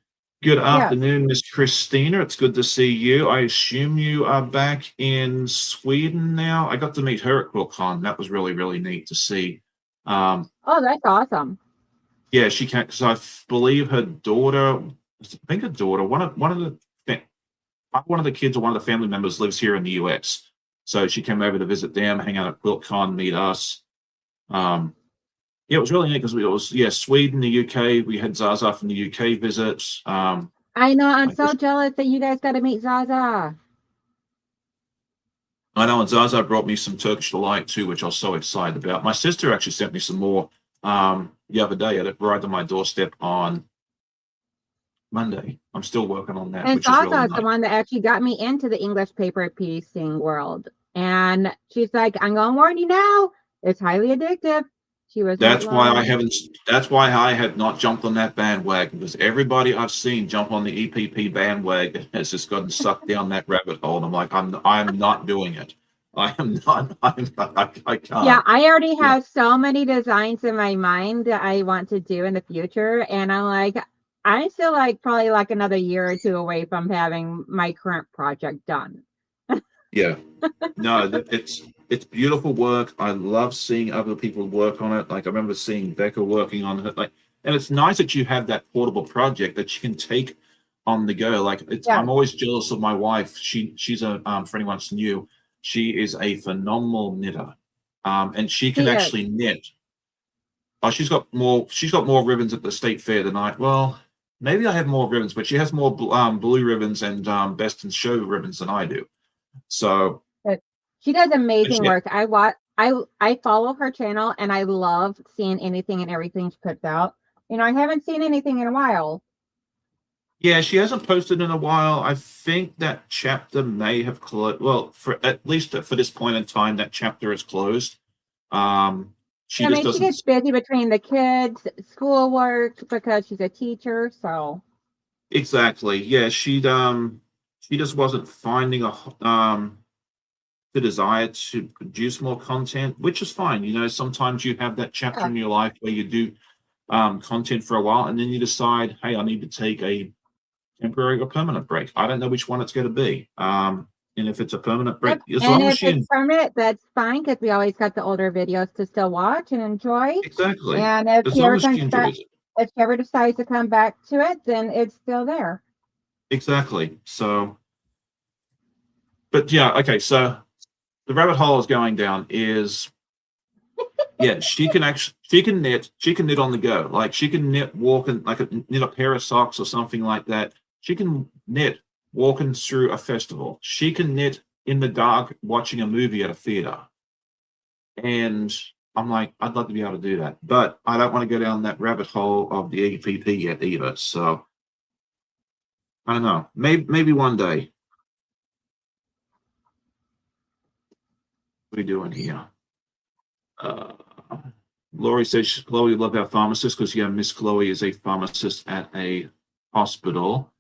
Speaker 1: good
Speaker 2: Yes.
Speaker 1: afternoon, Miss Christina. It's good to see you. I assume you are back in Sweden now. I got to meet her at QuiltCon. That was really, really neat to see.
Speaker 2: Oh, that's awesome.
Speaker 1: Yeah, she can't because believe her daughter. I think her daughter, one of the kids or one of the family members lives here in the US. So she came over to visit them, hang out at QuiltCon, meet us. Um, yeah, it was really neat because Sweden, the UK. We had Zaza from the UK visit.
Speaker 2: I know. I'm
Speaker 1: I
Speaker 2: so
Speaker 1: just
Speaker 2: jealous that you guys got to meet Zaza.
Speaker 1: I know, and Zaza brought me some Turkish delight too, which I was so excited about. My sister actually sent me some more the other day. It arrived on my doorstep on Monday. I'm still working on that,
Speaker 2: And
Speaker 1: which is really
Speaker 2: Zaza is the
Speaker 1: nice.
Speaker 2: one that actually got me into the English paper piecing world. And she's like, I'm going to warn you now, it's highly addictive. She was not
Speaker 1: That's why I
Speaker 2: lying.
Speaker 1: haven't. That's why I have not jumped on that bandwagon because everybody I've seen jump on the EPP bandwagon has just gotten sucked down that rabbit hole. And I'm like, I'm not doing it. I am not. I
Speaker 2: Yeah,
Speaker 1: can't.
Speaker 2: I already
Speaker 1: Yeah.
Speaker 2: have so many designs in my mind that I want to do in the future. And I'm like, I'm still like probably like another year or two away from having my current project done.
Speaker 1: Yeah. No, it's beautiful work. I love seeing other people work on it. Like I remember seeing Becca working on it. Like, and it's nice that you have that portable project that you can take on the go. Like
Speaker 2: Yeah,
Speaker 1: I'm always jealous of my wife. She's a for anyone who's new, she is a phenomenal knitter. And she can
Speaker 2: she is.
Speaker 1: actually knit. Oh, she's got more ribbons at the state fair than I. Well, maybe I have more ribbons, but she has more blue ribbons and best in show ribbons than I do. So.
Speaker 2: But she does
Speaker 1: But
Speaker 2: amazing
Speaker 1: yeah,
Speaker 2: work. I follow her channel and I love seeing anything and everything she puts out. I haven't seen anything in a while.
Speaker 1: Yeah, she hasn't posted in a while. I think that chapter may have closed. Well, for at least for this point in time, that chapter is closed. She
Speaker 2: I
Speaker 1: just
Speaker 2: mean, she
Speaker 1: doesn't.
Speaker 2: gets busy between the kids, schoolwork, because she's a teacher. So,
Speaker 1: Exactly. Yeah, she just wasn't finding the desire to produce more content, which is fine. You know, sometimes you have that chapter
Speaker 2: yeah.
Speaker 1: in your life where you do content for a while, and then you decide, hey, I need to take a temporary or permanent break. I don't know which one it's going to be. And if it's a permanent break,
Speaker 2: Yep.
Speaker 1: as
Speaker 2: And
Speaker 1: long as
Speaker 2: if it's
Speaker 1: she
Speaker 2: permanent, that's fine because we always got the older videos to still watch and enjoy.
Speaker 1: exactly,
Speaker 2: And if
Speaker 1: as
Speaker 2: she
Speaker 1: long
Speaker 2: ever
Speaker 1: as she
Speaker 2: comes back,
Speaker 1: enjoys it,
Speaker 2: if she ever decides to come back to it, then it's still there.
Speaker 1: exactly. So, but yeah, okay. So the rabbit hole is going down is yeah, she can knit on the go. Like she can knit walking like knit a pair of socks or something like that. She can knit walking through a festival. She can knit in the dark watching a movie at a theater. And I'm like, I'd love to be able to do that, but I don't want to go down that rabbit hole of the EPP yet either. So I don't know. Maybe one day. What are we doing here? Uh, Lori says Chloe love our pharmacist because yeah, Miss Chloe is a pharmacist at a hospital.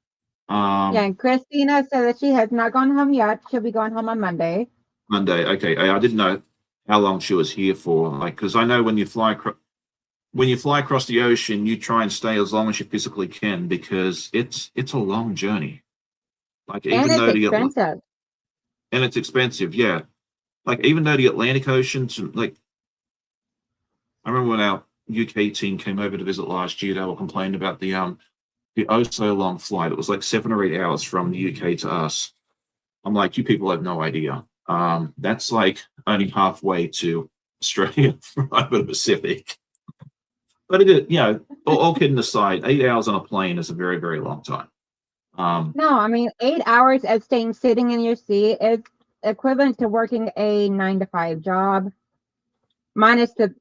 Speaker 2: Yeah.
Speaker 1: Um,
Speaker 2: And Christina said that she has not gone home yet. She'll be going home on Monday.
Speaker 1: Monday. Okay, I didn't know how long she was here for. Like, because I know when you fly across the ocean, you try and stay as long as you physically can because it's a long journey. Like
Speaker 2: And
Speaker 1: even
Speaker 2: it's
Speaker 1: though
Speaker 2: expensive.
Speaker 1: and it's expensive, yeah. Like even though the Atlantic Ocean's like I remember when our UK team came over to visit last year, they were complaining about the oh so long flight. It was like 7 or 8 hours from the UK to us. I'm like, you people have no idea. That's like only halfway to Australia over the Pacific. But it is, you know, all kidding aside, 8 hours on a plane is a very, very long time. Um,
Speaker 2: No, I mean 8 hours of staying sitting in your seat is equivalent to working a 9 to 5 job, minus the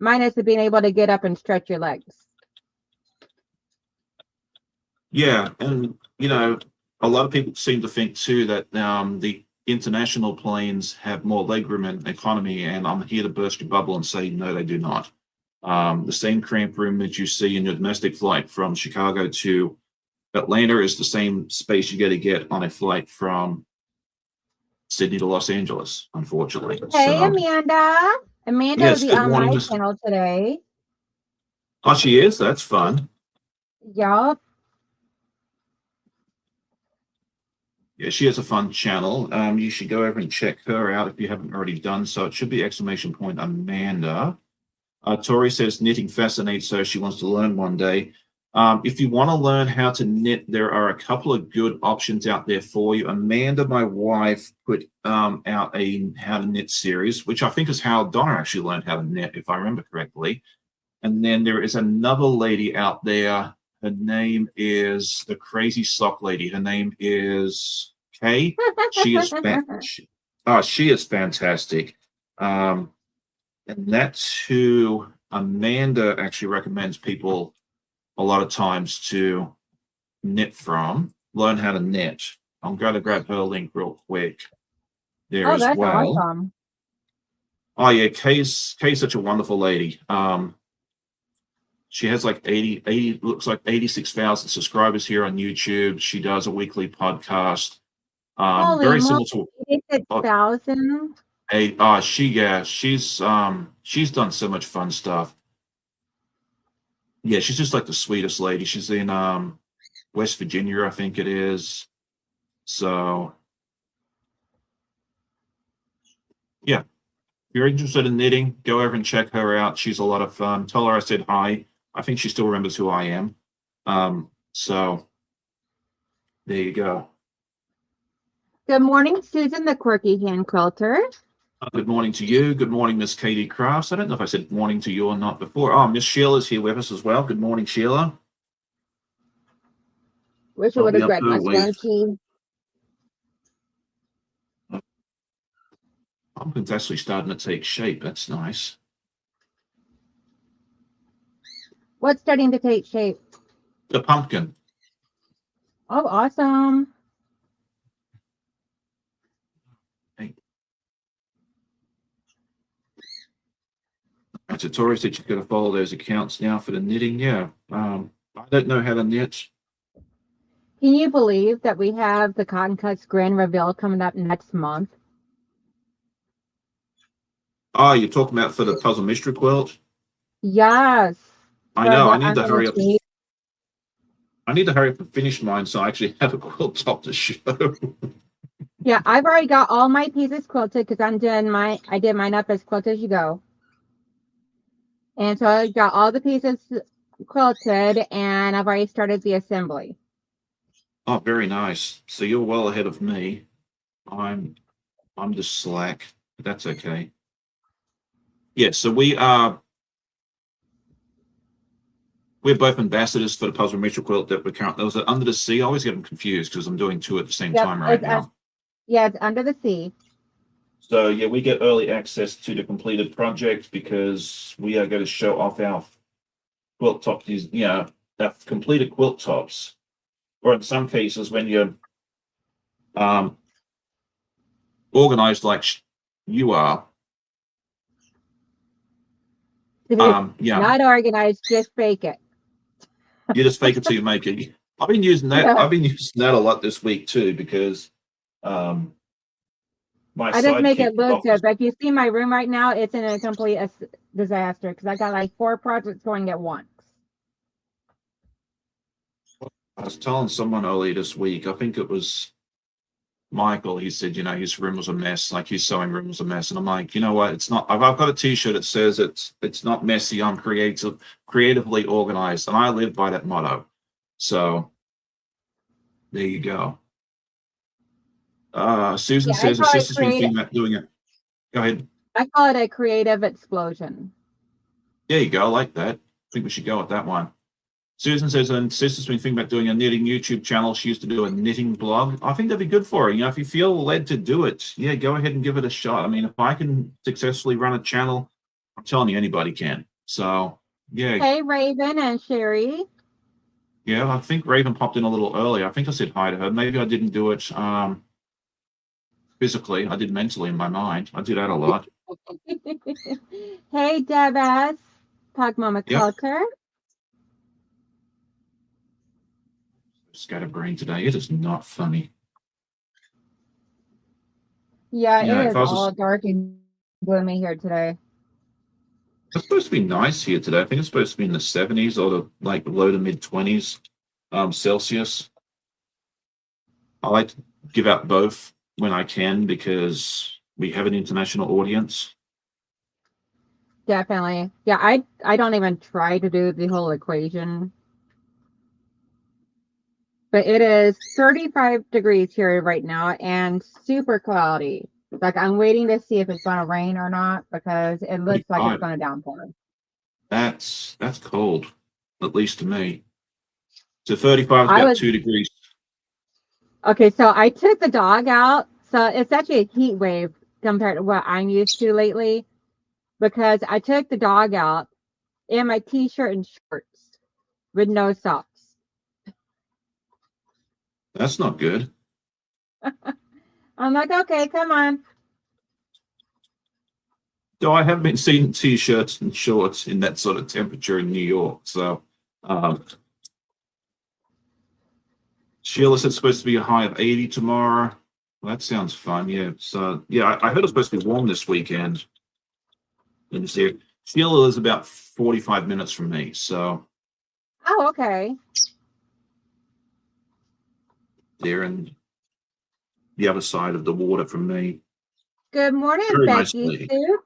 Speaker 2: minus the being able to get up and stretch your legs.
Speaker 1: yeah, and you know, a lot of people seem to think too that the international planes have more legroom and economy, and I'm here to burst your bubble and say no, they do not. The same cramp room that you see in your domestic flight from Chicago to Atlanta is the same space you get to get on a flight from Sydney to Los Angeles, unfortunately.
Speaker 2: Hey,
Speaker 1: So,
Speaker 2: Amanda. Amanda will
Speaker 1: yes,
Speaker 2: be
Speaker 1: good
Speaker 2: on
Speaker 1: morning,
Speaker 2: my
Speaker 1: Miss.
Speaker 2: channel today.
Speaker 1: Oh, she is. That's fun.
Speaker 2: Yup.
Speaker 1: Yeah, she has a fun channel. You should go over and check her out if you haven't already done so. It should be exclamation point Amanda. Tori says knitting fascinates her. She wants to learn one day. If you want to learn how to knit, there are a couple of good options out there for you. Amanda, my wife, put out a how to knit series, which I think is how Donna actually learned how to knit, if I remember correctly. And then there is another lady out there. Her name is the Crazy Sock Lady. Her name is Kay. She is she is fantastic. Um, and that's who Amanda actually recommends people a lot of times to knit from, learn how to knit. I'm going to grab her link real quick there
Speaker 2: Oh,
Speaker 1: as
Speaker 2: that's
Speaker 1: well.
Speaker 2: awesome.
Speaker 1: Oh yeah, Kay's such a wonderful lady. She has like 80 looks like 86,000 subscribers here on YouTube. She does a weekly podcast.
Speaker 2: Holy
Speaker 1: Very
Speaker 2: moly,
Speaker 1: similar to
Speaker 2: 86,000.
Speaker 1: she's done so much fun stuff. Yeah, she's just like the sweetest lady. She's in West Virginia, I think it is. So yeah, if you're interested in knitting, go over and check her out. She's a lot of fun. Tell her I said hi. I think she still remembers who I am. So there you go.
Speaker 2: Good morning, Susan, the quirky hand quilter.
Speaker 1: Good morning to you. Good morning, Miss Katie Crafts. I don't know if I said morning to you or not before. Oh, Miss Sheila's here with us as well. Good morning, Sheila.
Speaker 2: Wish I
Speaker 1: I'll
Speaker 2: would
Speaker 1: be
Speaker 2: have
Speaker 1: up
Speaker 2: grabbed my
Speaker 1: early.
Speaker 2: scrunchie.
Speaker 1: Pumpkin's actually starting to take shape. That's nice.
Speaker 2: What's starting to take shape?
Speaker 1: The pumpkin.
Speaker 2: Oh, awesome.
Speaker 1: So Tori said she's going to follow those accounts now for the knitting. Yeah. I don't know how to knit.
Speaker 2: Can you believe that we have the Cotton Cuts grand reveal coming up next month?
Speaker 1: Oh, you're talking about for the puzzle mystery quilt?
Speaker 2: Yes.
Speaker 1: I
Speaker 2: For
Speaker 1: know.
Speaker 2: the
Speaker 1: I need to
Speaker 2: under the
Speaker 1: hurry up.
Speaker 2: sea.
Speaker 1: I need to hurry up and finish mine so I actually have a quilt top to show.
Speaker 2: Yeah, I've already got all my pieces quilted because I did mine up as quilt as you go. And so I got all the pieces quilted and I've already started the assembly.
Speaker 1: Oh, very nice. So you're well ahead of me. I'm just slack, but that's okay. Yeah, so we're both ambassadors for the puzzle mystery quilt that we're currently. Those are under the sea. I always get them confused because I'm doing two at the same time right now.
Speaker 2: Yeah, it's under the sea.
Speaker 1: So yeah, we get early access to the completed project because we are going to show off our quilt tops. Our completed quilt tops, or in some cases when you're organized like you are. Yeah,
Speaker 2: Not organized, just fake it.
Speaker 1: you just fake it till you make it. I've been using that.
Speaker 2: Yeah.
Speaker 1: I've been using that a lot this week too because my
Speaker 2: I just make
Speaker 1: sidekick
Speaker 2: it look good, but if you see my room right now, it's in a complete disaster because I got like 4 projects going at once.
Speaker 1: I was telling someone earlier this week, I think it was Michael, he said, his room was a mess, like his sewing room was a mess. And I'm like, you know what? It's not. I've got a T-shirt that says it's not messy. I'm creatively organized, and I live by that motto. So there you go. Susan says her sister's been thinking about doing it. Go ahead.
Speaker 2: I call it a creative explosion.
Speaker 1: There you go. I like that. I think we should go with that one. Susan says her sister's been thinking about doing a knitting YouTube channel. She used to do a knitting blog. I think that'd be good for her. If you feel led to do it, yeah, go ahead and give it a shot. I mean, if I can successfully run a channel, I'm telling you, anybody can. So, yeah.
Speaker 2: Hey, Raven and Sherry.
Speaker 1: Yeah, I think Raven popped in a little early. I think I said hi to her. Maybe I didn't do it physically. I did mentally in my mind. I do that a lot.
Speaker 2: Hey, Debas. Talk Mama Culture.
Speaker 1: Scatterbrain today. It is not funny.
Speaker 2: Yeah, it is all dark and gloomy here today.
Speaker 1: It's supposed to be nice here today. I think it's supposed to be in the 70s or the low to mid 20s Celsius. I like to give out both when I can because we have an international audience.
Speaker 2: Definitely. Yeah, I don't even try to do the whole equation. But it is 35 degrees here right now and super cloudy. Like I'm waiting to see if it's going to rain or not because it looks like it's going to downpour.
Speaker 1: That's cold, at least to me. So 35 is about 2 degrees.
Speaker 2: Okay, so I took the dog out. So it's actually a heat wave compared to what I'm used to lately because I took the dog out in my t-shirt and shorts with no socks.
Speaker 1: That's not good.
Speaker 2: I'm like, okay, come on.
Speaker 1: So I have been seeing t-shirts and shorts in that sort of temperature in New York. So Sheila said it's supposed to be a high of 80 tomorrow. Well, that sounds fun. Yeah. So yeah, I heard it's supposed to be warm this weekend. Let me see. Sheila is about 45 minutes from me. So.
Speaker 2: Oh, okay.
Speaker 1: There and the other side of the water from me.
Speaker 2: Good morning,
Speaker 1: Very
Speaker 2: Becky
Speaker 1: nice
Speaker 2: Sue.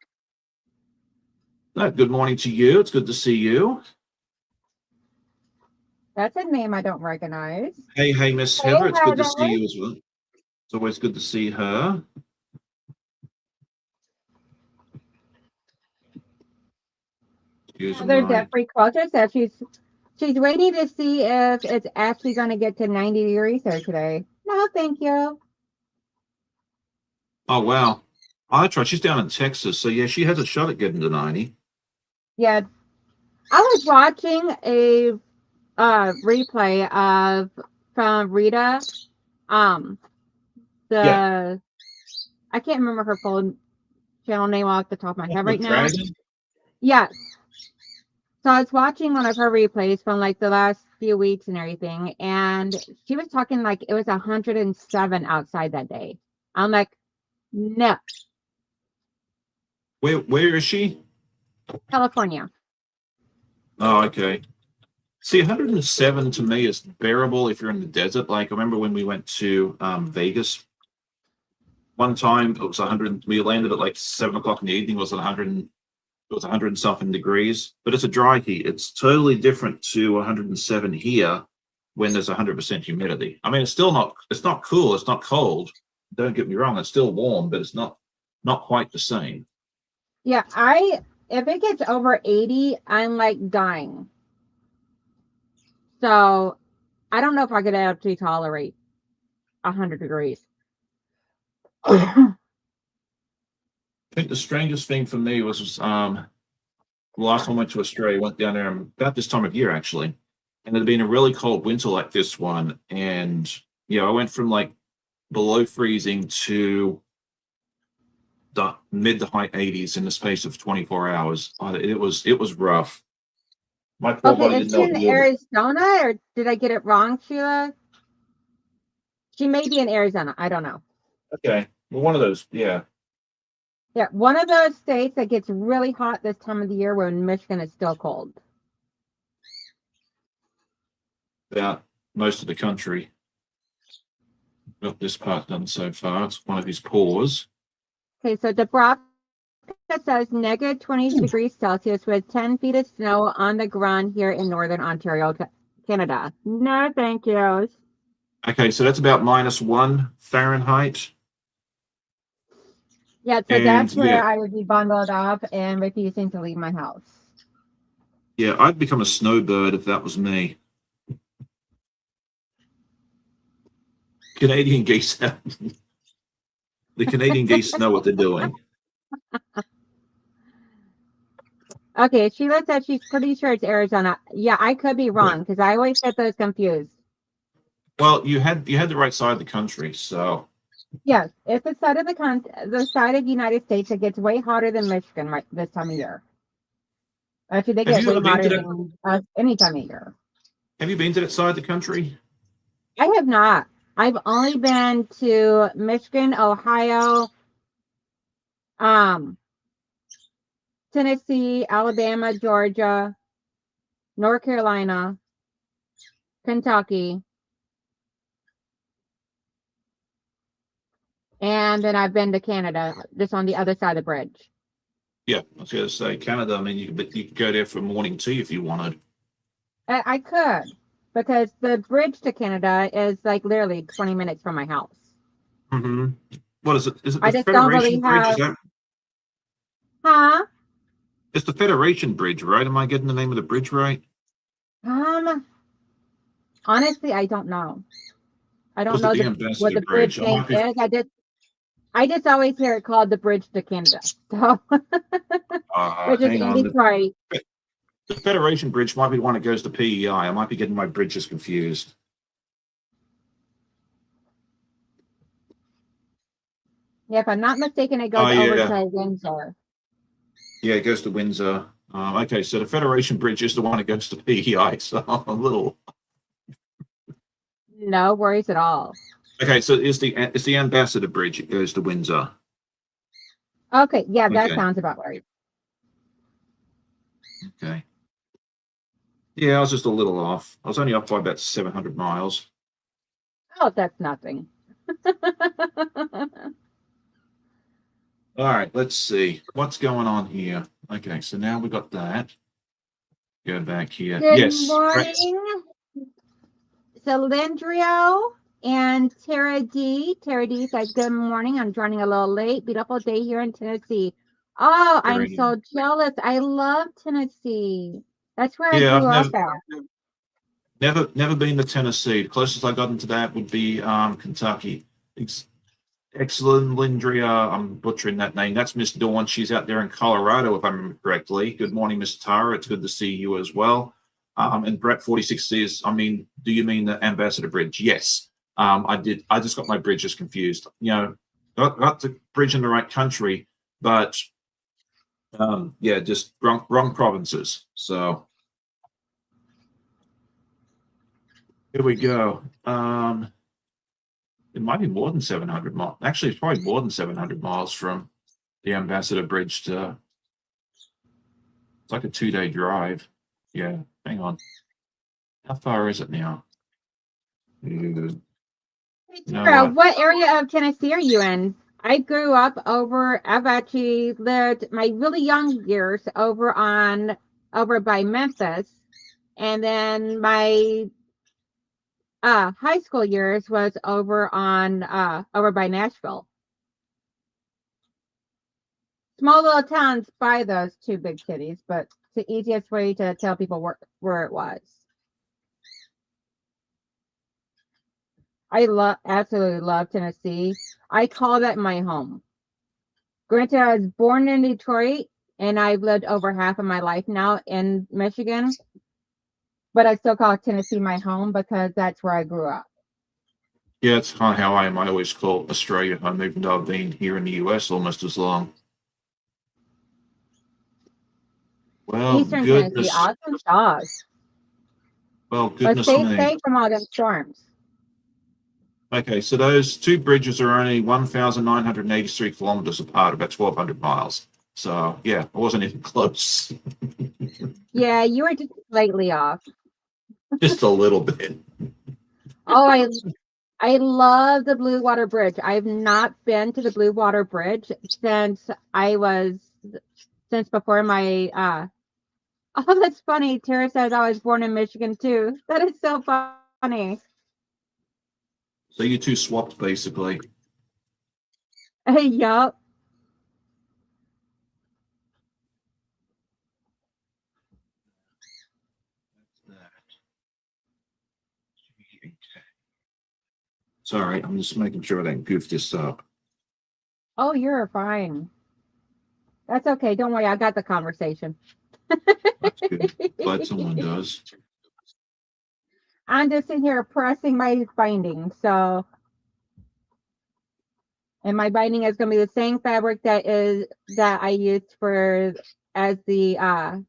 Speaker 1: Good morning to you. It's good to see you.
Speaker 2: That's a name I don't recognize.
Speaker 1: Hey, Miss Heather. It's good to see you as well. It's always good to see her.
Speaker 2: Heather Jeffrey Quilter says she's waiting to see if it's actually going to get to 90 degrees there today. No, thank you.
Speaker 1: Oh, wow. I tried. She's down in Texas. So, yeah, she has a shot at getting to 90.
Speaker 2: Yeah. I was watching a replay of from Rita. The
Speaker 1: Yeah.
Speaker 2: I can't remember her full channel name off the top of my head
Speaker 1: The
Speaker 2: right now.
Speaker 1: dragon?
Speaker 2: Yes. So I was watching one of her replays from like the last few weeks and everything, and she was talking like it was 107 outside that day. I'm like, no,
Speaker 1: Where is she?
Speaker 2: California.
Speaker 1: Oh, okay. See, 107 to me is bearable if you're in the desert. Like, I remember when we went to Vegas one time, it was 100. We landed at like 7 o'clock in the evening. It was 100. It was 100 and something degrees, but it's a dry heat. It's totally different to 107 here when there's 100% humidity. I mean, it's still not. It's not cool. It's not cold. Don't get me wrong. It's still warm, but it's not quite the same.
Speaker 2: Yeah, if it gets over 80, I'm like dying. So I don't know if I could actually tolerate 100 degrees.
Speaker 1: I think the strangest thing for me was the last time I went to Australia. Went down there about this time of year actually, and it had been a really cold winter like this one. And I went from like below freezing to the mid to high 80s in the space of 24 hours. It was rough. My poor body
Speaker 2: Okay,
Speaker 1: didn't
Speaker 2: is
Speaker 1: know
Speaker 2: she
Speaker 1: what to
Speaker 2: in
Speaker 1: do with it.
Speaker 2: Arizona or did I get it wrong, Sheila? She may be in Arizona. I don't know.
Speaker 1: Okay, well, one of those, yeah.
Speaker 2: Yeah, one of those states that gets really hot this time of the year when Michigan is still cold.
Speaker 1: About most of the country. Got this part done so far. It's one of his paws.
Speaker 2: Okay, so Dubrovka says negative 20 degrees Celsius with 10 feet of snow on the ground here in northern Ontario, Canada. No, thank you.
Speaker 1: Okay, so that's about -1 Fahrenheit.
Speaker 2: Yeah, so
Speaker 1: And
Speaker 2: that's where I would be bundled up and refusing to leave my house.
Speaker 1: yeah, I'd become a snowbird if that was me. Canadian geese, the Canadian geese know what they're doing.
Speaker 2: Okay, Sheila said she's pretty sure it's Arizona. Yeah, I could be wrong because I always get those confused.
Speaker 1: Well, you had the right side of the country, so
Speaker 2: Yes, it's the side of the side of the United States that gets way hotter than Michigan right this time of year. Actually, they
Speaker 1: have
Speaker 2: get
Speaker 1: you
Speaker 2: way
Speaker 1: ever been to
Speaker 2: hotter
Speaker 1: that?
Speaker 2: than us any time of year.
Speaker 1: Have you been to that side of the country?
Speaker 2: I have not. I've only been to Michigan, Ohio, um, Tennessee, Alabama, Georgia, North Carolina, Kentucky, and then I've been to Canada, just on the other side of the bridge.
Speaker 1: Yeah, I was going to say Canada. I mean, you could go there for morning tea if you wanted.
Speaker 2: I could, because the bridge to Canada is like literally 20 minutes from my house.
Speaker 1: Mm-hmm. What is it? Is it
Speaker 2: I
Speaker 1: the
Speaker 2: just don't
Speaker 1: Federation
Speaker 2: really
Speaker 1: Bridge?
Speaker 2: have, huh?
Speaker 1: It's the Federation Bridge, right? Am I getting the name of the bridge right?
Speaker 2: Um, Honestly, I don't know. I
Speaker 1: Or
Speaker 2: don't
Speaker 1: was it
Speaker 2: know
Speaker 1: the
Speaker 2: what
Speaker 1: Ambassador
Speaker 2: the bridge
Speaker 1: Bridge? I
Speaker 2: name
Speaker 1: might be.
Speaker 2: is. I just always hear it called the bridge to Canada. So, which is
Speaker 1: Hang
Speaker 2: in
Speaker 1: on.
Speaker 2: Detroit.
Speaker 1: The Federation Bridge might be the one that goes to PEI. I might be getting my bridges confused.
Speaker 2: Yeah, if I'm not mistaken, it goes
Speaker 1: Oh
Speaker 2: over
Speaker 1: yeah,
Speaker 2: to Windsor.
Speaker 1: yeah, it goes to Windsor. Okay, so the Federation Bridge is the one that goes to PEI. So I'm a little.
Speaker 2: No worries at all.
Speaker 1: Okay, so it's the Ambassador Bridge. It goes to Windsor.
Speaker 2: Okay, yeah, that
Speaker 1: Okay,
Speaker 2: sounds about right.
Speaker 1: okay. Yeah, I was just a little off. I was only off by about 700 miles.
Speaker 2: Oh, that's nothing.
Speaker 1: All right, let's see what's going on here. Okay, so now we got that. Go back here.
Speaker 2: Good
Speaker 1: Yes, right.
Speaker 2: morning, Cylindrio and Tara D. Tara D says, good morning. I'm joining a little late. Beautiful day here in Tennessee. Oh, I'm so jealous. I love Tennessee. That's where I
Speaker 1: Yeah,
Speaker 2: grew
Speaker 1: I've
Speaker 2: up
Speaker 1: never
Speaker 2: at.
Speaker 1: never been to Tennessee. The closest I got into that would be Kentucky. Excellent Lindria. I'm butchering that name. That's Miss Dawn. She's out there in Colorado, if I remember correctly. Good morning, Miss Tara. It's good to see you as well. And Brett 46 says, I mean, do you mean the Ambassador Bridge? Yes. I did. I just got my bridges confused. Got the bridge in the right country, but yeah, just wrong provinces. So here we go. It might be more than 700 miles. Actually, it's probably more than 700 miles from the Ambassador Bridge to. It's like a 2-day drive. Yeah, hang on. How far is it now? You
Speaker 2: Hey,
Speaker 1: know
Speaker 2: Tara,
Speaker 1: what?
Speaker 2: what area of Tennessee are you in? I grew up I've actually lived my really young years over by Memphis. And then my high school years was over by Nashville. Small little towns by those two big cities, but it's the easiest way to tell people where it was. Absolutely love Tennessee. I call that my home. Granted, I was born in Detroit and I've lived over half of my life now in Michigan, but I still call Tennessee my home because that's where I grew up.
Speaker 1: Yeah, it's kind of how I am. I always call Australia home, even though I've been here in the US almost as long. Well,
Speaker 2: Eastern Tennessee,
Speaker 1: goodness.
Speaker 2: awesome job.
Speaker 1: Well,
Speaker 2: But
Speaker 1: goodness
Speaker 2: stay
Speaker 1: me.
Speaker 2: safe from all them storms.
Speaker 1: Okay, so those two bridges are only 1,983 kilometers apart, about 1,200 miles. So, yeah, I wasn't even close.
Speaker 2: Yeah, you were just slightly off.
Speaker 1: Just a little bit.
Speaker 2: Oh, I love the Blue Water Bridge. I've not been to the Blue Water Bridge since before my oh, that's funny. Tara says I was born in Michigan too. That is so funny.
Speaker 1: So you two swapped basically.
Speaker 2: Yup.
Speaker 1: Sorry, I'm just making sure I don't goof this up.
Speaker 2: Oh, you're fine. That's okay. Don't worry. I got the conversation.
Speaker 1: That's good. Glad someone does.
Speaker 2: I'm just in here pressing my binding. So, and my binding is going to be the same fabric that I used for as the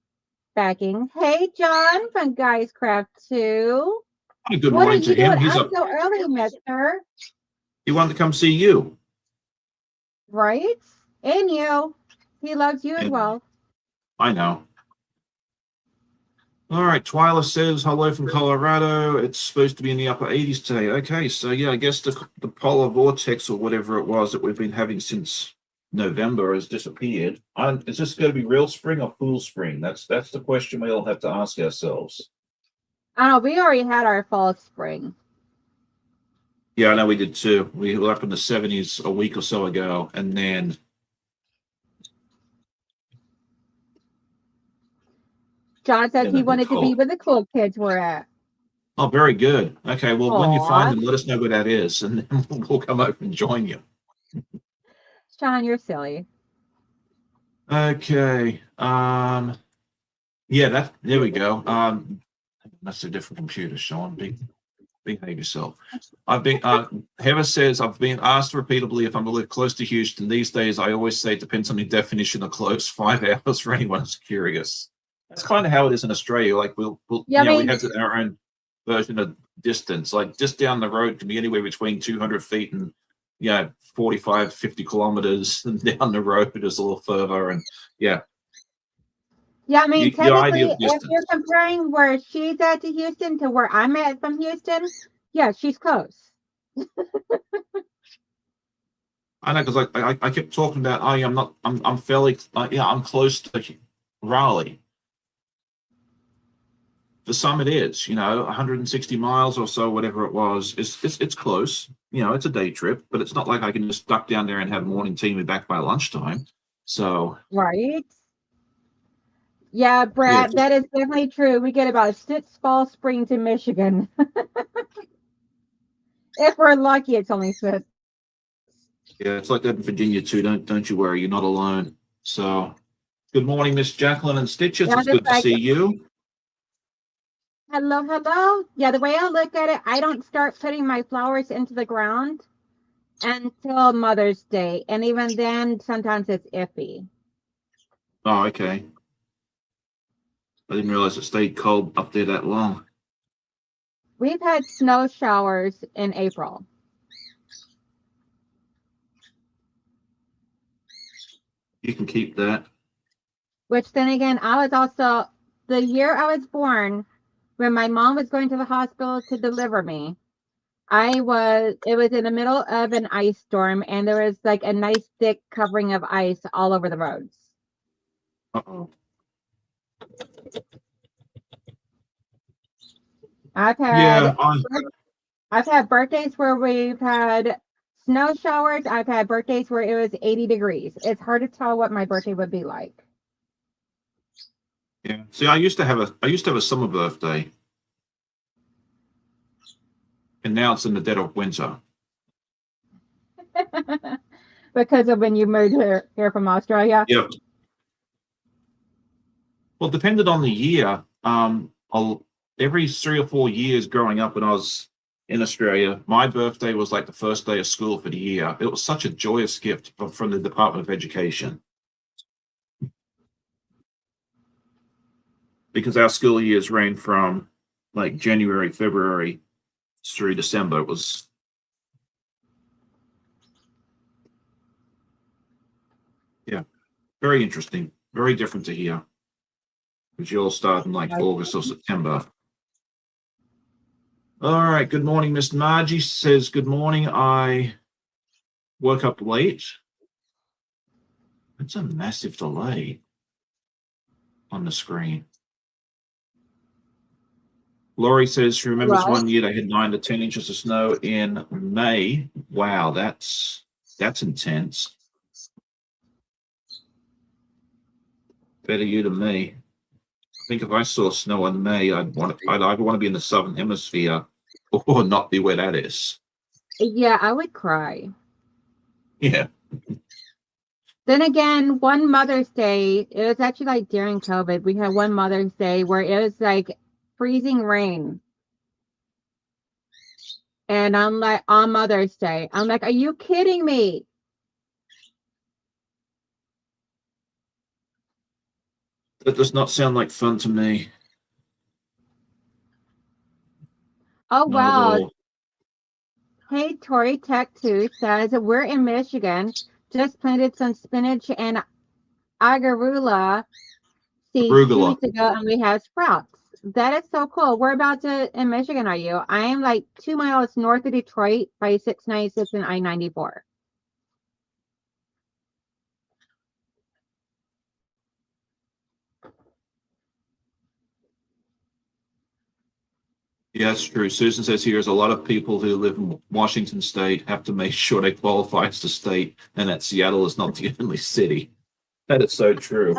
Speaker 2: backing. Hey, John from Guys Craft 2.
Speaker 1: Oh, good
Speaker 2: What are
Speaker 1: morning to
Speaker 2: you
Speaker 1: him.
Speaker 2: doing
Speaker 1: He's
Speaker 2: up
Speaker 1: up.
Speaker 2: so early, mister?
Speaker 1: He wanted to come see you.
Speaker 2: Right? And you. He loves you as
Speaker 1: And
Speaker 2: well.
Speaker 1: I know. All right, Twyla says hello from Colorado. It's supposed to be in the upper 80s today. Okay, so yeah, I guess the polar vortex or whatever it was that we've been having since November has disappeared. Is this going to be real spring or cool spring? That's the question we all have to ask ourselves.
Speaker 2: I know we already had our fall spring.
Speaker 1: Yeah, I know we did too. We were up in the 70s a week or so ago, and then
Speaker 2: John says he
Speaker 1: it went
Speaker 2: wanted to be
Speaker 1: cold.
Speaker 2: where the cool kids were at.
Speaker 1: Oh, very good. Okay, well, when you find
Speaker 2: Aw.
Speaker 1: them, let us know where that is, and then we'll come over and join you.
Speaker 2: Sean, you're silly.
Speaker 1: Okay. Yeah, there we go. That's a different computer, Sean. Behave yourself. I've been Heather says I've been asked repeatedly if I'm live close to Houston. These days I always say it depends on the definition of close, 5 hours for anyone who's curious. That's kind of how it is in Australia. Like we'll
Speaker 2: Yeah, I
Speaker 1: we
Speaker 2: mean,
Speaker 1: have our own version of distance. Like just down the road can be anywhere between 200 feet and 45, 50 kilometers, and down the road is a little further. And yeah,
Speaker 2: yeah, I mean,
Speaker 1: your
Speaker 2: technically,
Speaker 1: ideal
Speaker 2: if you're
Speaker 1: distance.
Speaker 2: comparing where she's at to Houston to where I'm at from Houston, yeah, she's close.
Speaker 1: I know because I kept talking about I'm fairly I'm close to Raleigh. For some it is 160 miles or so, whatever it was. It's close. It's a day trip, but it's not like I can just duck down there and have morning tea and be back by lunchtime. So
Speaker 2: Right? Yeah,
Speaker 1: yeah,
Speaker 2: Brad, that is definitely true. We get about 6 fall springs in Michigan. If we're lucky, it's only 6.
Speaker 1: it's like that in Virginia too. Don't you worry, you're not alone. So good morning, Miss Jacqueline and Stitches.
Speaker 2: Yeah,
Speaker 1: It's good to see you.
Speaker 2: Hello, hello. Yeah, the way I look at it, I don't start putting my flowers into the ground until Mother's Day. And even then, sometimes it's iffy.
Speaker 1: Oh, okay. I didn't realize it stayed cold up there that long.
Speaker 2: We've had snow showers in April.
Speaker 1: You can keep that.
Speaker 2: Which then again, I was also, the year I was born, when my mom was going to the hospital to deliver me, it was in the middle of an ice storm, and there was like a nice thick covering of ice all over the roads.
Speaker 1: Uh-oh.
Speaker 2: I've
Speaker 1: Yeah,
Speaker 2: had I've had birthdays where we've had snow showers. I've had birthdays where it was 80 degrees. It's hard to tell what my birthday would be like.
Speaker 1: yeah. See, I used to have a summer birthday, and now it's in the dead of winter.
Speaker 2: Because of when you moved here from Australia.
Speaker 1: Yep. Well, depended on the year. Every 3 or 4 years growing up when I was in Australia, my birthday was like the first day of school for the year. It was such a joyous gift from the Department of Education because our school years ran from like January, February through December. It was, yeah, very interesting, very different to here, because you all start in like August or September. All right. Good morning, Miss Margie says, good morning. I woke up late. It's a massive delay on the screen. Laurie says she remembers one year they had 9 to 10 inches of snow in May. Wow, that's intense. Better you than me. I think if I saw snow in May, I'd either want to be in the southern hemisphere or not be where that is.
Speaker 2: Yeah, I would cry.
Speaker 1: Yeah.
Speaker 2: Then again, one Mother's Day, it was actually like during COVID, we had one Mother's Day where it was like freezing rain. And I'm like, on Mother's Day, I'm like, are you kidding me?
Speaker 1: That does not sound like fun to me.
Speaker 2: Oh,
Speaker 1: Not at
Speaker 2: wow.
Speaker 1: all.
Speaker 2: Hey, Tori Tech 2 says, we're in Michigan, just planted some spinach and agarula seeds 2
Speaker 1: Arugula.
Speaker 2: weeks ago, and we have sprouts. That is so cool. Whereabouts in Michigan are you? I am like 2 miles north of Detroit by 696 and I-94.
Speaker 1: Yeah, that's true. Susan says here is a lot of people who live in Washington State have to make sure they qualify as the state, and that Seattle is not the only city. That is so true.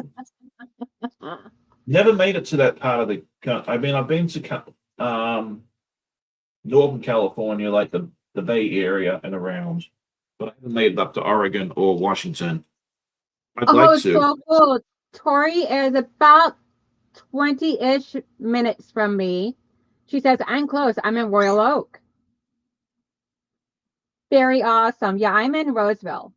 Speaker 1: Never made it to that part of the country. I mean, I've been to Northern California, like the Bay Area and around, but I haven't made it up to Oregon or Washington. I'd like
Speaker 2: Oh,
Speaker 1: to.
Speaker 2: so cool. Tori is about 20-ish minutes from me. She says, I'm close. I'm in Royal Oak. Very awesome. Yeah, I'm in Roseville.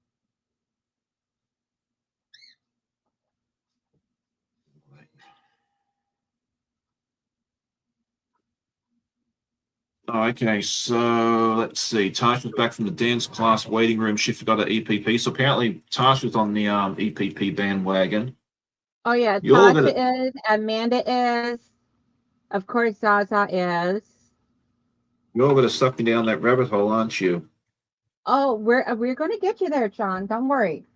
Speaker 1: Okay, so let's see. Tash was back from the dance class waiting room. She forgot her EPP. So apparently Tash was on the EPP bandwagon.
Speaker 2: Oh, yeah.
Speaker 1: You're
Speaker 2: Tasha
Speaker 1: gonna
Speaker 2: is. Amanda is. Of course, Zaza is.
Speaker 1: you're gonna suck me down that rabbit hole, aren't you?
Speaker 2: Oh, we're going to get you there, Sean. Don't worry.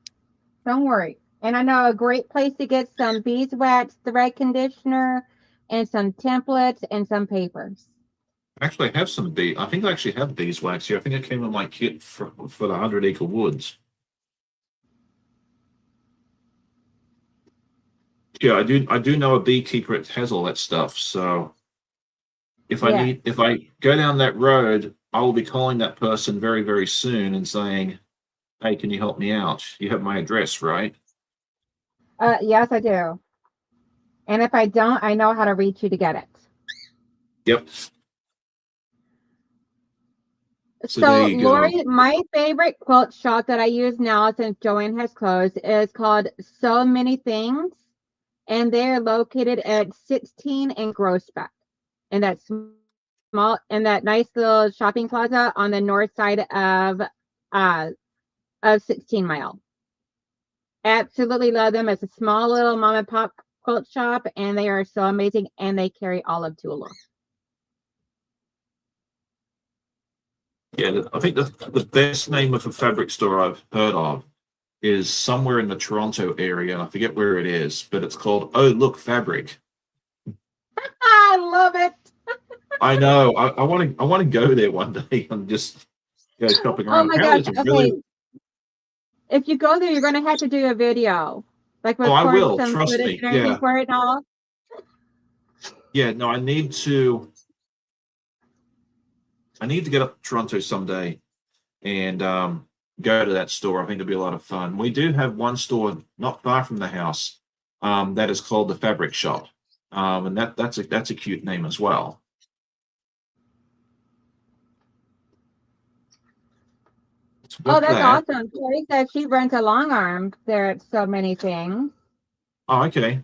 Speaker 2: Don't worry. And I know a great place to get some beeswax thread conditioner and some templates and some papers.
Speaker 1: Actually, I have some bee. I think I actually have beeswax here. I think it came in my kit for the 100 Acre Woods. Yeah, I do know a beekeeper that has all that stuff. So
Speaker 2: Yeah.
Speaker 1: if I go down that road, I will be calling that person very, very soon and saying, "Hey, can you help me out? You have my address, right?"
Speaker 2: Yes, I do. And if I don't, I know how to reach you to get it.
Speaker 1: Yep. So there
Speaker 2: So,
Speaker 1: you go.
Speaker 2: Lori, my favorite quilt shop that I use now since Joanne has closed is called So Many Things, and they're located at 16 in Groesbeck, in that small, in that nice little shopping plaza on the north side of 16 Mile. Absolutely love them. It's a small little mom and pop quilt shop, and they are so amazing, and they carry all of Tula.
Speaker 1: Yeah, I think the best name of a fabric store I've heard of is somewhere in the Toronto area. I forget where it is, but it's called Oh Look Fabric.
Speaker 2: I love it.
Speaker 1: I know. I want to go there one day and just go shopping
Speaker 2: Oh
Speaker 1: around.
Speaker 2: my
Speaker 1: Apparently,
Speaker 2: gosh.
Speaker 1: it's a
Speaker 2: Okay.
Speaker 1: really.
Speaker 2: If you go there, you're going to have to do a video, like
Speaker 1: Oh, I
Speaker 2: record
Speaker 1: will.
Speaker 2: some
Speaker 1: Trust
Speaker 2: footage
Speaker 1: me.
Speaker 2: and everything
Speaker 1: Yeah.
Speaker 2: for it and all.
Speaker 1: Yeah. No, I need to. I need to get up to Toronto someday and go to that store. I think it'll be a lot of fun. We do have one store not far from the house that is called the Fabric Shop, and that's a cute name as well. So
Speaker 2: Oh,
Speaker 1: with
Speaker 2: that's
Speaker 1: that,
Speaker 2: awesome. Tori said she rents a long arm there at So Many Things.
Speaker 1: oh, okay.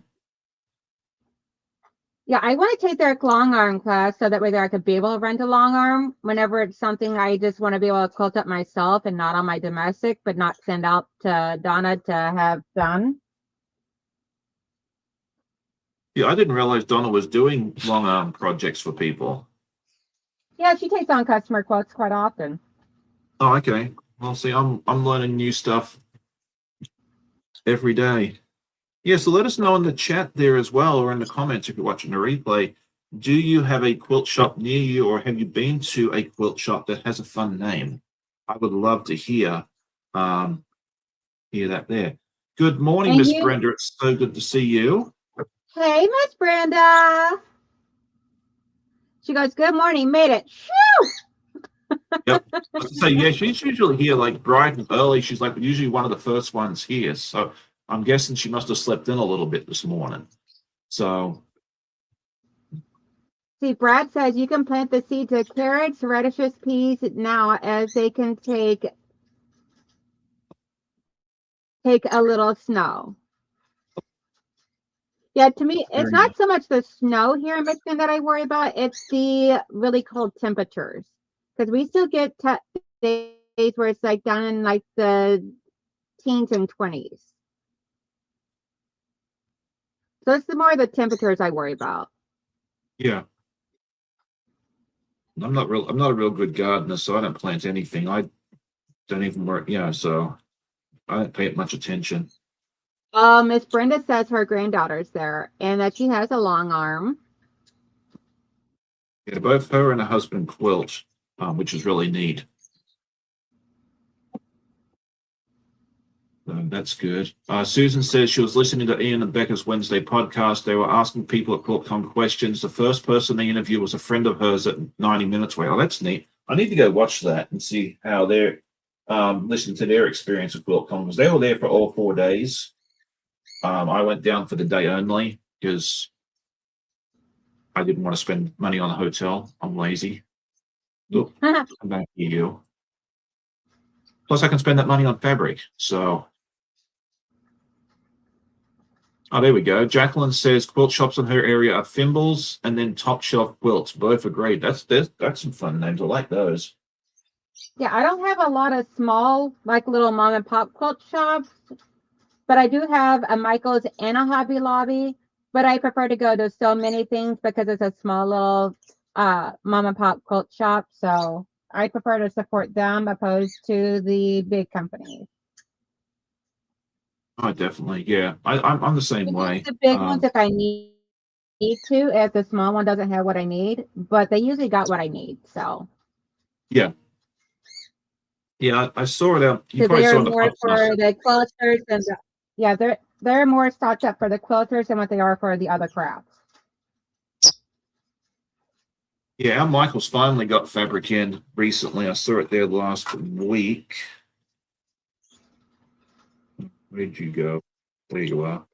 Speaker 2: Yeah, I want to take their long arm class so that way I could be able to rent a long arm whenever it's something I just want to be able to quilt up myself and not on my domestic, but not send out to Donna to have done.
Speaker 1: Yeah, I didn't realize Donna was doing long arm projects for people.
Speaker 2: Yeah, she takes on customer quotes quite often.
Speaker 1: Oh, okay. Well, see, I'm learning new stuff every day. Yeah, so let us know in the chat there as well, or in the comments if you're watching the replay. Do you have a quilt shop near you, or have you been to a quilt shop that has a fun name? I would love to um, hear that there. Good morning,
Speaker 2: And
Speaker 1: Miss
Speaker 2: you,
Speaker 1: Brenda. It's so good to see you.
Speaker 2: hey, Miss Brenda. She goes, good morning, made it. Shoo!
Speaker 1: Yep. I was to say, yeah, she's usually here like bright and early. She's like usually one of the first ones here. So I'm guessing she must have slept in a little bit this morning. So
Speaker 2: See, Brad says you can plant the seeds of carrots, radishes, peas now as they can take a little snow. Yeah, to me, it's
Speaker 1: very nice.
Speaker 2: not so much the snow here in Michigan that I worry about. It's the really cold temperatures. Because we still get days where it's like down in like the teens and 20s. So it's the more the temperatures I worry about.
Speaker 1: Yeah. I'm not a real good gardener, so I don't plant anything. I don't even work, yeah, so I don't pay it much attention.
Speaker 2: Miss Brenda says her granddaughter's there and that she has a long arm.
Speaker 1: Yeah, both her and her husband quilt, which is really neat. So that's good. Susan says she was listening to Ian and Becca's Wednesday podcast. They were asking people at QuiltCon questions. The first person they interviewed was a friend of hers at 90 minutes away. Oh, that's neat. I need to go watch that and see how they're listening to their experience at QuiltCon, because they were there for all 4 days. I went down for the day only because I didn't want to spend money on a hotel. I'm lazy. Look, come back to you. Plus, I can spend that money on fabric. So, oh, there we go. Jacqueline says quilt shops in her area are Thimbles and then Top Shelf Quilts. Both are great. That's some fun names. I like those.
Speaker 2: Yeah, I don't have a lot of small, like little mom and pop quilt shops, but I do have a Michael's and a Hobby Lobby. But I prefer to go to So Many Things because it's a small little mom and pop quilt shop. So I prefer to support them opposed to the big companies.
Speaker 1: Oh, definitely. Yeah, I'm the same way.
Speaker 2: The big ones if I need to, if the small one doesn't have what I need, but they usually got what I need. So
Speaker 1: Yeah. Yeah, I saw it out. You
Speaker 2: so
Speaker 1: probably
Speaker 2: they
Speaker 1: saw
Speaker 2: are
Speaker 1: it in the
Speaker 2: more
Speaker 1: podcast.
Speaker 2: for the quilters and yeah, they're more stocked up for the quilters than what they are for the other crafts.
Speaker 1: Yeah, our Michael's finally got fabric in recently. I saw it there last week. Where'd you go? There you are.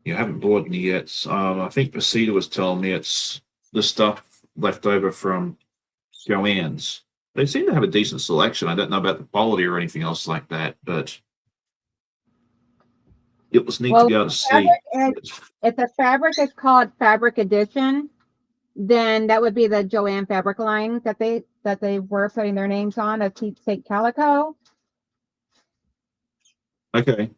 Speaker 1: You haven't bought any yet. I think Vasita was telling me it's the stuff left over from Joann's. They seem to have a decent selection. I don't know about the quality or anything else like that, but it was neat to
Speaker 2: Well,
Speaker 1: go to see.
Speaker 2: if the fabric is called Fabric Edition, then that would be the Joann fabric line that they were putting their names on of Keepsake Calico.
Speaker 1: Okay.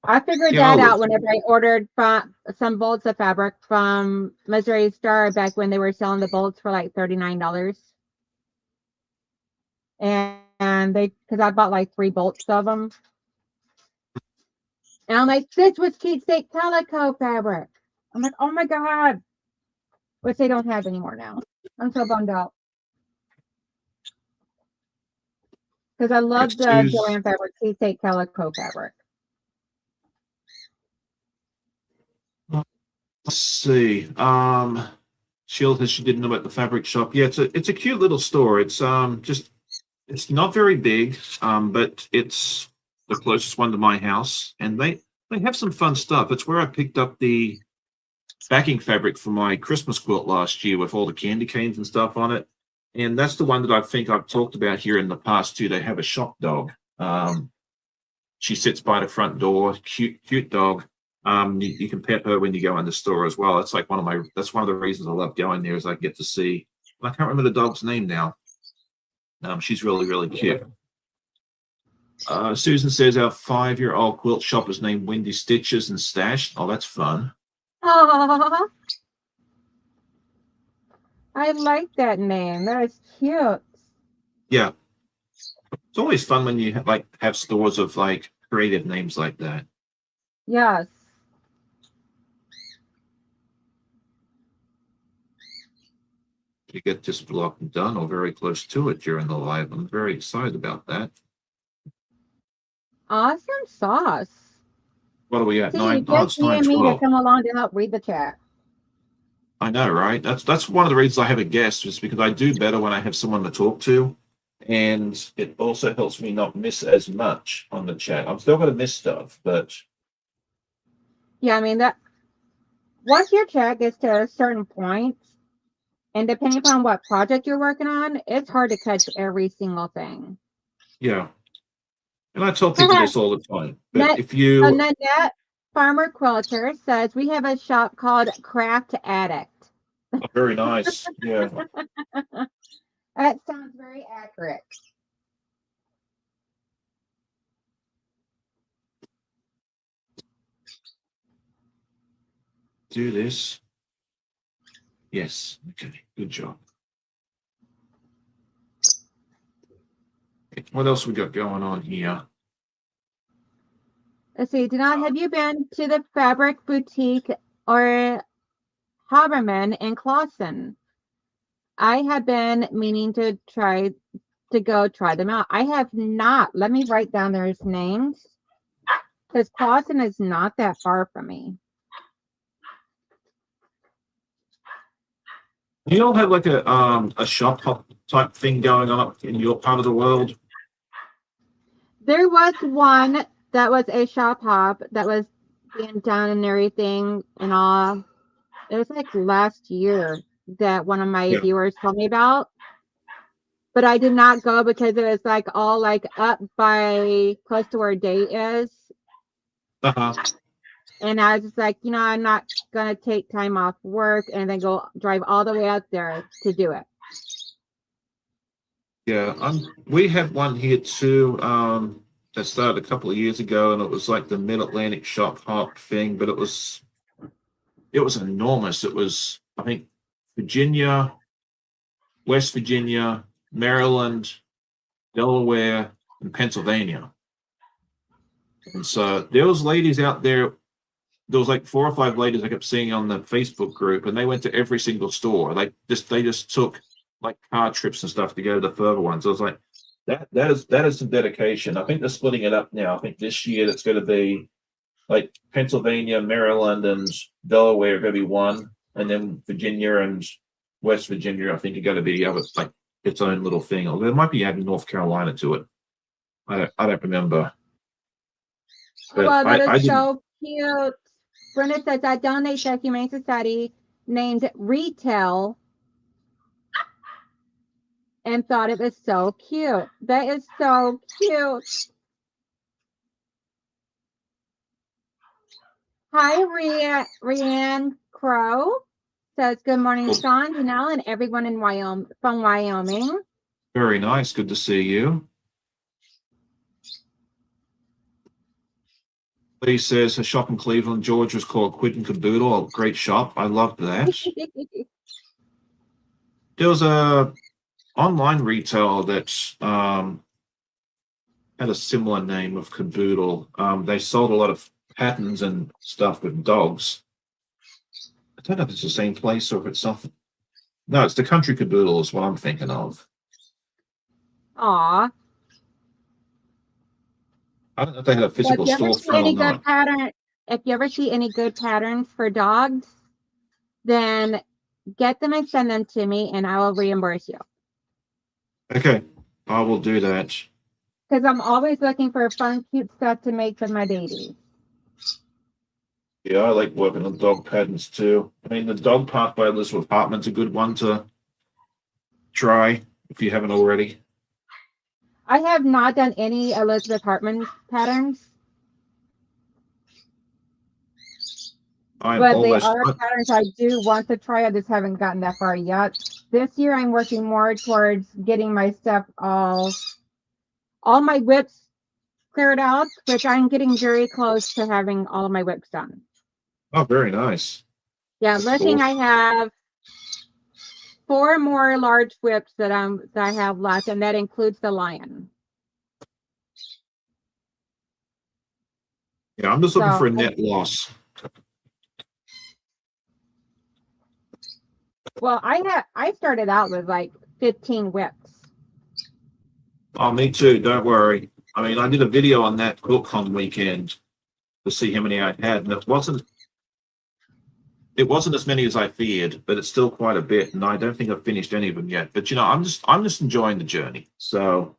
Speaker 2: I figured
Speaker 1: Yeah,
Speaker 2: that out whenever I ordered some bolts of fabric from Missouri Star back when they were selling the bolts for like $39. And because I bought like 3 bolts of them. And I'm like, this was Keepsake Calico fabric. I'm like, oh my God. Which they don't have anymore now. I'm so bummed out. Because I love the Joann fabric, Keepsake Calico fabric.
Speaker 1: Let's see. Sheila says she didn't know about the fabric shop. Yeah, it's a cute little store. It's it's not very big, but it's the closest one to my house, and they have some fun stuff. It's where I picked up the backing fabric for my Christmas quilt last year with all the candy canes and stuff on it. And that's the one that I think I've talked about here in the past too. They have a shop dog. She sits by the front door, cute dog. You can pet her when you go in the store as well. It's like that's one of the reasons I love going there is I get to see. I can't remember the dog's name now. She's really, really cute. Susan says our 5-year-old quilt shop is named Windy Stitches and Stash. Oh, that's fun.
Speaker 2: Aww. I like that name. That is cute.
Speaker 1: Yeah. It's always fun when you have stores of like creative names like that.
Speaker 2: Yes.
Speaker 1: You get this block done or very close to it during the live. I'm very excited about that.
Speaker 2: Awesome sauce.
Speaker 1: What are we at?
Speaker 2: See,
Speaker 1: 9? Oh, it's
Speaker 2: me and me to
Speaker 1: 9:12.
Speaker 2: come along to help read the chat.
Speaker 1: I know, right? That's one of the reasons I have a guest is because I do better when I have someone to talk to, and it also helps me not miss as much on the chat. I'm still going to miss stuff, but
Speaker 2: yeah, I mean that. Once your chat gets to a certain point, and depending upon what project you're working on, it's hard to catch every single thing.
Speaker 1: Yeah, and I tell people this all the time. But if you,
Speaker 2: Nanette Farmer Quilter says we have a shop called Craft Addict.
Speaker 1: oh, very nice. Yeah.
Speaker 2: That sounds very accurate.
Speaker 1: Do this. Yes. Okay. Good job. What else we got going on here?
Speaker 2: Let's see. Have you been to the Fabric Boutique or Haberman in Clawson? I have been meaning to go try them out. I have not. Let me write down their names because Clawson is not that far from me.
Speaker 1: Do you all have like a shop hop type thing going on up in your part of the world?
Speaker 2: There was one that was a shop hop that was being done and everything and all. It was like last year that one of my viewers told me about. But I did not go because it was like all like up by close to where Day is. And I was just like, I'm not gonna take time off work and then go drive all the way out there to do it.
Speaker 1: Yeah, we have one here too. That started a couple of years ago, and it was like the Mid-Atlantic shop hop thing, but it was enormous. It was, I think, Virginia, West Virginia, Maryland, Delaware, and Pennsylvania. And so there was ladies out there. There was like 4 or 5 ladies I kept seeing on the Facebook group, and they went to every single store. They just took like car trips and stuff to go to the further ones. I was like, that is some dedication. I think they're splitting it up now. I think this year it's going to be like Pennsylvania, Maryland, and Delaware are going to be one, and then Virginia and West Virginia I think are going to be like its own little thing. Or they might be adding North Carolina to it. I don't remember.
Speaker 2: But well, that is so cute. Brenda says, I donate to a Humane Society named Retail and thought it was so cute. That is so cute. Hi, Rianne Crow says, good morning, Sean, Donnell, and everyone in from Wyoming.
Speaker 1: Very nice. Good to see you. Lee says her shop in Cleveland, Georgia is called Quid and Caboodle. Great shop. I loved that. There was a online retailer that had a similar name of Caboodle. They sold a lot of patterns and stuff with dogs. I don't know if it's the same place or if it's something. No, it's the Country Caboodle is what I'm thinking of.
Speaker 2: Aw.
Speaker 1: I don't know if they had a physical storefront or not.
Speaker 2: If you ever see any good patterns for dogs, then get them and send them to me, and I will reimburse you.
Speaker 1: Okay, I will do that.
Speaker 2: Because I'm always looking for fun, cute stuff to make for my babies.
Speaker 1: Yeah, I like working on dog patterns too. I mean, the dog part by Elizabeth Hartman's a good one to try if you haven't already.
Speaker 2: I have not done any Elizabeth Hartman patterns. But they are patterns I do want to try. I just haven't gotten that far yet. This year I'm working more towards getting my stuff all my whips cleared out, which I'm getting very close to having all of my whips done.
Speaker 1: Oh, very nice.
Speaker 2: Yeah, looking, I have 4 more large whips that I have left, and that includes the lion.
Speaker 1: Yeah, I'm just looking for a net loss.
Speaker 2: Well, I started out with like 15 whips.
Speaker 1: Oh, me too. Don't worry. I mean, I did a video on that QuiltCon weekend to see how many I had, and it wasn't as many as I feared, but it's still quite a bit, and I don't think I've finished any of them yet. But you know, I'm just enjoying the journey. So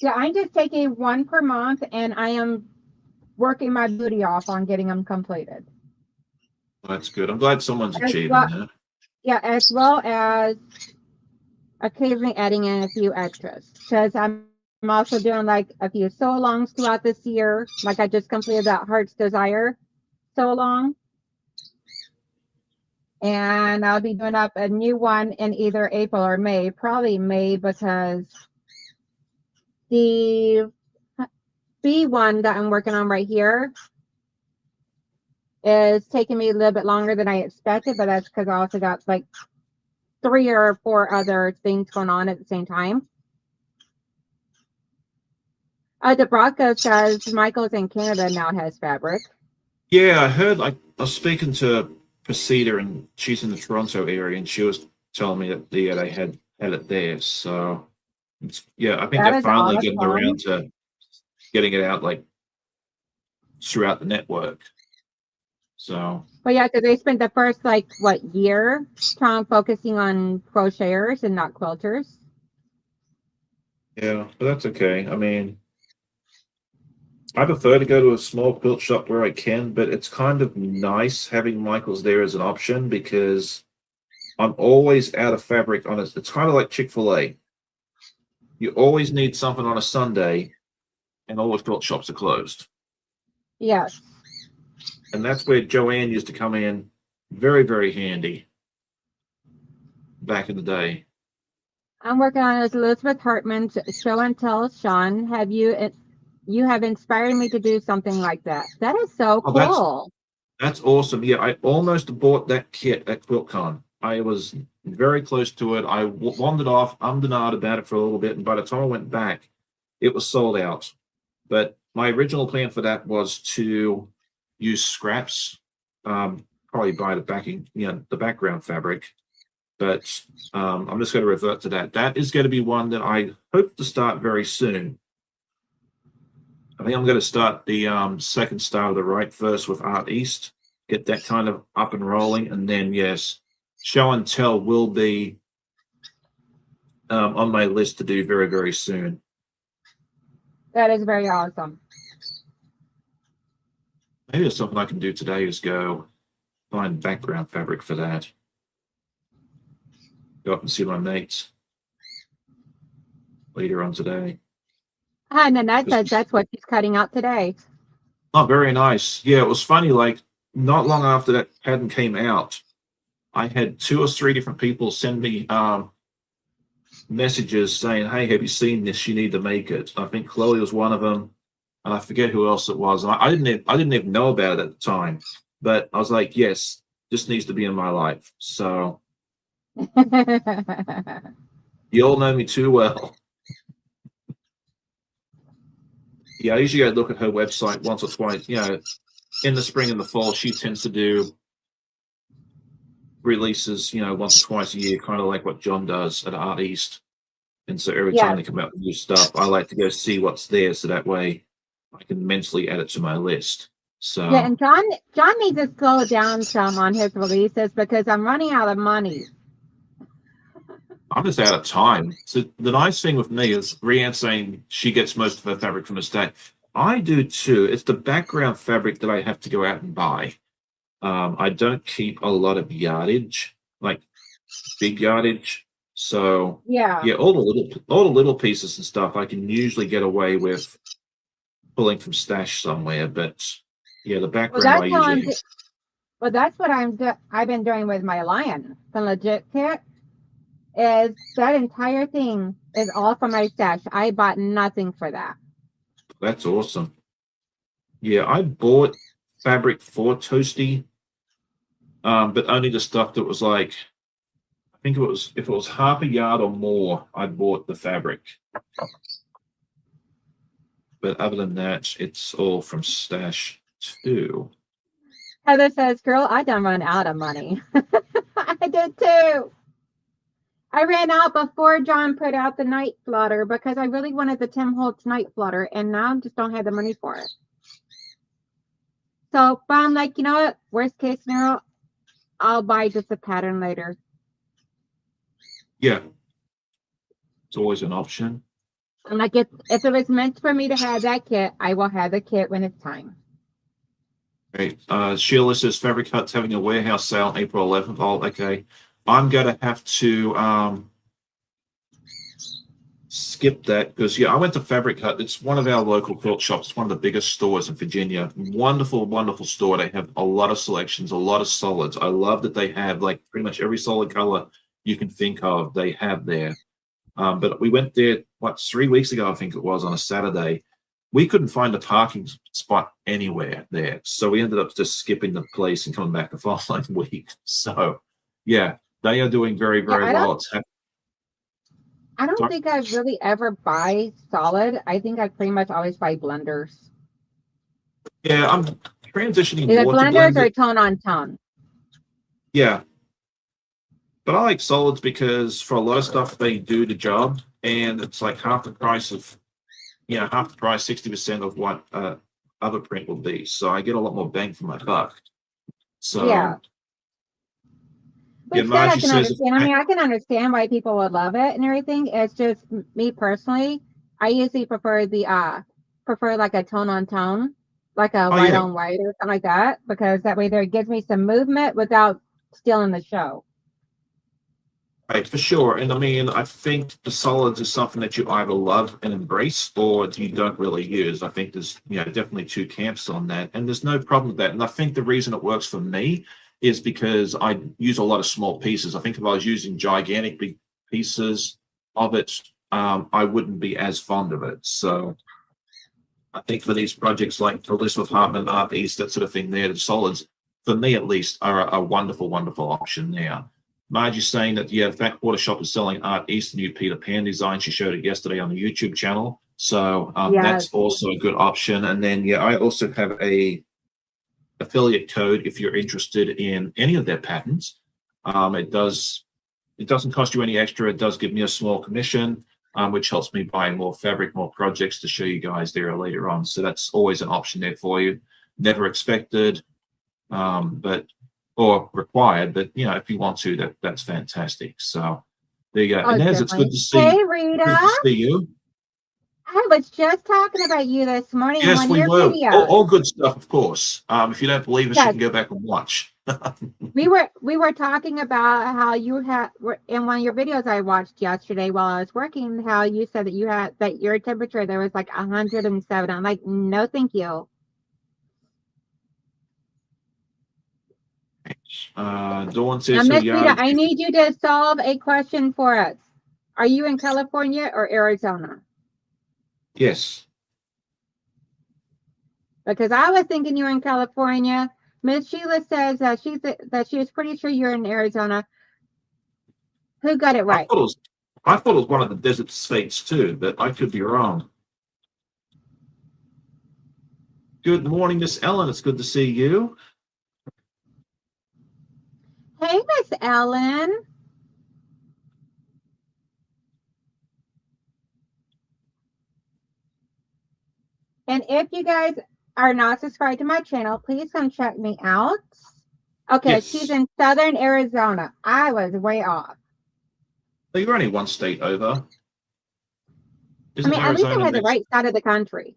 Speaker 2: yeah, I'm just taking 1 per month, and I am working my booty off on getting them completed.
Speaker 1: that's good. I'm glad someone's achieving that.
Speaker 2: Yeah, as well as occasionally adding in a few extras, because I'm also doing like a few sew-alongs throughout this year. Like I just completed that Heart's Desire sew-along. And I'll be doing up a new one in either April or May, probably May, because the B one that I'm working on right here is taking me a little bit longer than I expected, but that's because I also got like 3 or 4 other things going on at the same time. Debronka says Michael's in Canada now has fabric.
Speaker 1: Yeah, I heard. I was speaking to Presida, and she's in the Toronto area, and she was telling me that they had it there. So yeah, I think they're finally getting around to getting it out like throughout the network. So.
Speaker 2: But yeah, because they spent the first year focusing on crocheters and not quilters.
Speaker 1: Yeah, but that's okay. I mean, I prefer to go to a small quilt shop where I can, but it's kind of nice having Michael's there as an option because I'm always out of fabric on it. It's kind of like Chick-fil-A. You always need something on a Sunday, and all the quilt shops are closed.
Speaker 2: Yes.
Speaker 1: And that's where Joanne used to come in, very, very handy back in the day.
Speaker 2: I'm working on Elizabeth Hartman's Show and Tell. Sean, you have inspired me to do something like that. That is so cool.
Speaker 1: That's awesome. Yeah, I almost bought that kit at QuiltCon. I was very close to it. I wandered off, ummed and ahed about it for a little bit, and by the time I went back, it was sold out. But my original plan for that was to use scraps, probably buy the background fabric. But I'm just going to revert to that. That is going to be one that I hope to start very soon. I think I'm going to start the second Star of the Right first with Art East, get that kind of up and rolling, and then yes, Show and Tell will be on my list to do very, very soon.
Speaker 2: That is very awesome.
Speaker 1: maybe it's something I can do today is go find background fabric for that. Go up and see my mates later on today.
Speaker 2: And Nanette says that's what she's cutting out today.
Speaker 1: Oh, very nice. Yeah, it was funny. Like, not long after that pattern came out, I had 2 or 3 different people send me messages saying, "Hey, have you seen this? You need to make it." I think Chloe was one of them, and I forget who else it was. And I didn't even know about it at the time, but I was like, "Yes, this needs to be in my life." So you all know me too well. Yeah, I usually go look at her website once or twice. You know, in the spring and the fall, she tends to do releases, once or twice a year, kind of like what John does at Art East. And so every time they come out with new stuff, I like to go see what's there, so that way I can mentally add it to my list. So
Speaker 2: yeah, and John needs to slow down some on his releases because I'm running out of money.
Speaker 1: I'm just out of time. So the nice thing with me is Rianne saying she gets most of her fabric from the state. I do too. It's the background fabric that I have to go out and buy. I don't keep a lot of yardage, like big yardage. So
Speaker 2: Yeah,
Speaker 1: all the little pieces and stuff I can usually get away with pulling from stash somewhere. But yeah, the background I usually.
Speaker 2: well, that's what I've been doing with my lion, the legit kit. Is that entire thing is all from my stash. I bought nothing for that.
Speaker 1: That's awesome. Yeah, I bought fabric for Toasty, but only the stuff that was like, I think if it was half a yard or more, I bought the fabric. But other than that, it's all from stash too.
Speaker 2: Heather says, "Girl, I done run out of money." I did too. I ran out before John put out the night flutter because I really wanted the Tim Holtz night flutter, and now I just don't have the money for it. So, but I'm like, you know what? Worst case scenario, I'll buy just a pattern later.
Speaker 1: Yeah, it's always an option.
Speaker 2: I'm like, if it was meant for me to have that kit, I will have the kit when it's time.
Speaker 1: Great. Sheila says Fabric Hut's having a warehouse sale April 11th. Oh, okay. I'm going to have to skip that because, yeah, I went to Fabric Hut. It's one of our local quilt shops. It's one of the biggest stores in Virginia. Wonderful, wonderful store. They have a lot of selections, a lot of solids. I love that they have like pretty much every solid color you can think of, they have there. But we went there, 3 weeks ago, I think it was, on a Saturday. We couldn't find a parking spot anywhere there. So we ended up just skipping the place and coming back the following week. So, yeah, they are doing very, very well.
Speaker 2: I don't think I really ever buy solid. I think I pretty much always buy blenders.
Speaker 1: Yeah, I'm transitioning
Speaker 2: Either
Speaker 1: more
Speaker 2: blenders
Speaker 1: to
Speaker 2: or tone on tone.
Speaker 1: Yeah. But I like solids because for a lot of stuff, they do the job. And it's like half the price, 60% of what other print will be. So I get a lot more bang for my buck. So
Speaker 2: yeah. Which that I can understand. I mean, I can understand why people would love it and everything. It's just me personally. I usually prefer like a tone on tone, like a white on white or something like that, because that way there gives me some movement without stealing the show.
Speaker 1: Right, for sure. And I mean, I think the solids is something that you either love and embrace or you don't really use. I think there's definitely 2 camps on that, and there's no problem with that. And I think the reason it works for me is because I use a lot of small pieces. I think if I was using gigantic big pieces of it, I wouldn't be as fond of it. So I think for these projects like Elizabeth Hartman, Art East, that sort of thing there, the solids, for me at least, are a wonderful, wonderful option there. Margie's saying that, yeah, the Backwater Shop is selling Art East, new Peter Pan design. She showed it yesterday on the YouTube channel. So that's also a good option. And then, yeah, I also have a affiliate code if you're interested in any of their patterns. It doesn't cost you any extra. It does give me a small commission, which helps me buy more fabric, more projects to show you guys there later on. So that's always an option there for you. Never expected, or required, but if you want to, that's fantastic. So there you go. Inez, it's good to see.
Speaker 2: Hey, Rita.
Speaker 1: Good to see you.
Speaker 2: I was just talking about you this morning in
Speaker 1: Yes,
Speaker 2: one of
Speaker 1: we
Speaker 2: your
Speaker 1: were.
Speaker 2: videos.
Speaker 1: All good stuff, of course. If you don't believe us, you
Speaker 2: Yes,
Speaker 1: can go back and watch.
Speaker 2: we were talking about how you had in one of your videos I watched yesterday while I was working. How you said that you had that your temperature there was like 107. I'm like, no, thank you.
Speaker 1: Dawn
Speaker 2: Now,
Speaker 1: says her
Speaker 2: Miss Rita,
Speaker 1: yard.
Speaker 2: I need you to solve a question for us. Are you in California or Arizona?
Speaker 1: Yes.
Speaker 2: Because I was thinking you were in California. Miss Sheila says that she was pretty sure you're in Arizona. Who got it
Speaker 1: I
Speaker 2: right?
Speaker 1: thought it was. I thought it was one of the desert states too, but I could be wrong. Good morning, Miss Ellen. It's good to see you.
Speaker 2: Hey, Miss Ellen. And if you guys are not subscribed to my channel, please come check me out. Okay, she's
Speaker 1: Yes.
Speaker 2: in Southern Arizona. I was way off.
Speaker 1: So you're only one state over.
Speaker 2: I
Speaker 1: Isn't
Speaker 2: mean, at least I
Speaker 1: Arizona
Speaker 2: had the
Speaker 1: next?
Speaker 2: right side of the country.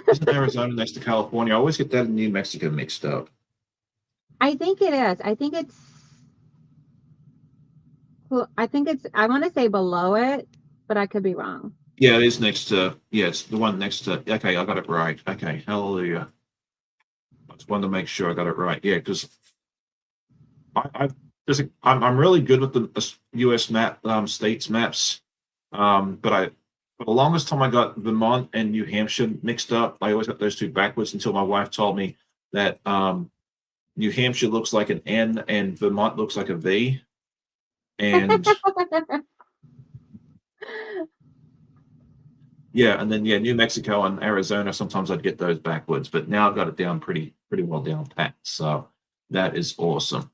Speaker 1: Isn't Arizona next to California? I always get that and New Mexico mixed up.
Speaker 2: I think it is. I think it's. Well, I think it's. I want to say below it, but I could be wrong.
Speaker 1: Yeah, it is next to. Yeah, it's the one next to. Okay, I got it right. Okay, hallelujah. I just wanted to make sure I got it right. Yeah, because I'm really good with the U.S. map, states maps. But for the longest time I got Vermont and New Hampshire mixed up. I always got those two backwards until my wife told me that New Hampshire looks like an N and Vermont looks like a V. And yeah, and then yeah, New Mexico and Arizona, sometimes I'd get those backwards, but now I've got it down pretty well down pat. So that is awesome.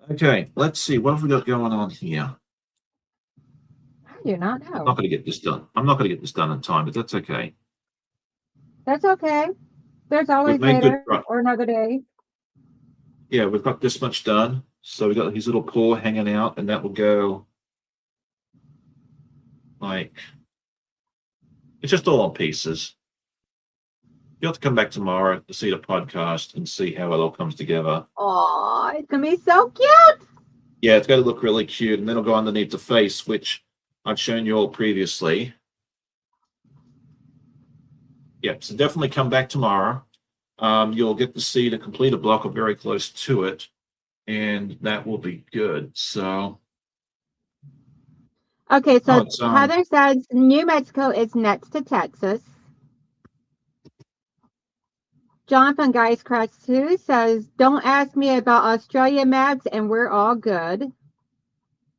Speaker 1: Okay, let's see. What have we got going on here?
Speaker 2: I do not
Speaker 1: I'm not
Speaker 2: know.
Speaker 1: going to get this done. I'm not going to get this done in time, but that's okay.
Speaker 2: That's okay. There's
Speaker 1: We've
Speaker 2: always
Speaker 1: made good
Speaker 2: later
Speaker 1: progress.
Speaker 2: or another day.
Speaker 1: Yeah, we've got this much done. So we've got his little paw hanging out, and that will go like it's just all on pieces. You'll have to come back tomorrow to see the podcast and see how it all comes together.
Speaker 2: Oh, it's gonna be so cute.
Speaker 1: Yeah, it's got to look really cute, and then it'll go underneath the face, which I've shown you all previously. Yeah, so definitely come back tomorrow. You'll get to see the completed block or very close to it, and that will be good. So,
Speaker 2: Okay,
Speaker 1: oh,
Speaker 2: so
Speaker 1: it's
Speaker 2: Heather says New Mexico is next to Texas. Jonathan Geistkratz too says, "Don't ask me about Australia maps, and we're all good."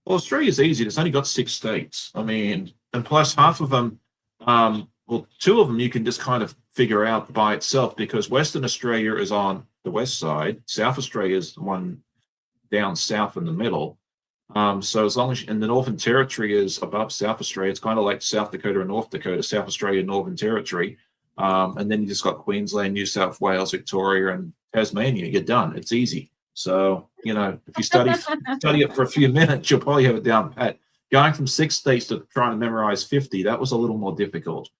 Speaker 1: well, Australia's easy. It's only got 6 states. I mean, and plus half of them, well, 2 of them you can just kind of figure out by itself because Western Australia is on the west side, South Australia is the one down south in the middle. So as long as and the Northern Territory is above South Australia, it's kind of like South Dakota and North Dakota, South Australia, Northern Territory. And then you just got Queensland, New South Wales, Victoria, and Tasmania. You're done. It's easy. So if you study it for a few minutes, you'll probably have it down pat. Going from 6 states to trying to memorize 50, that was a little more difficult.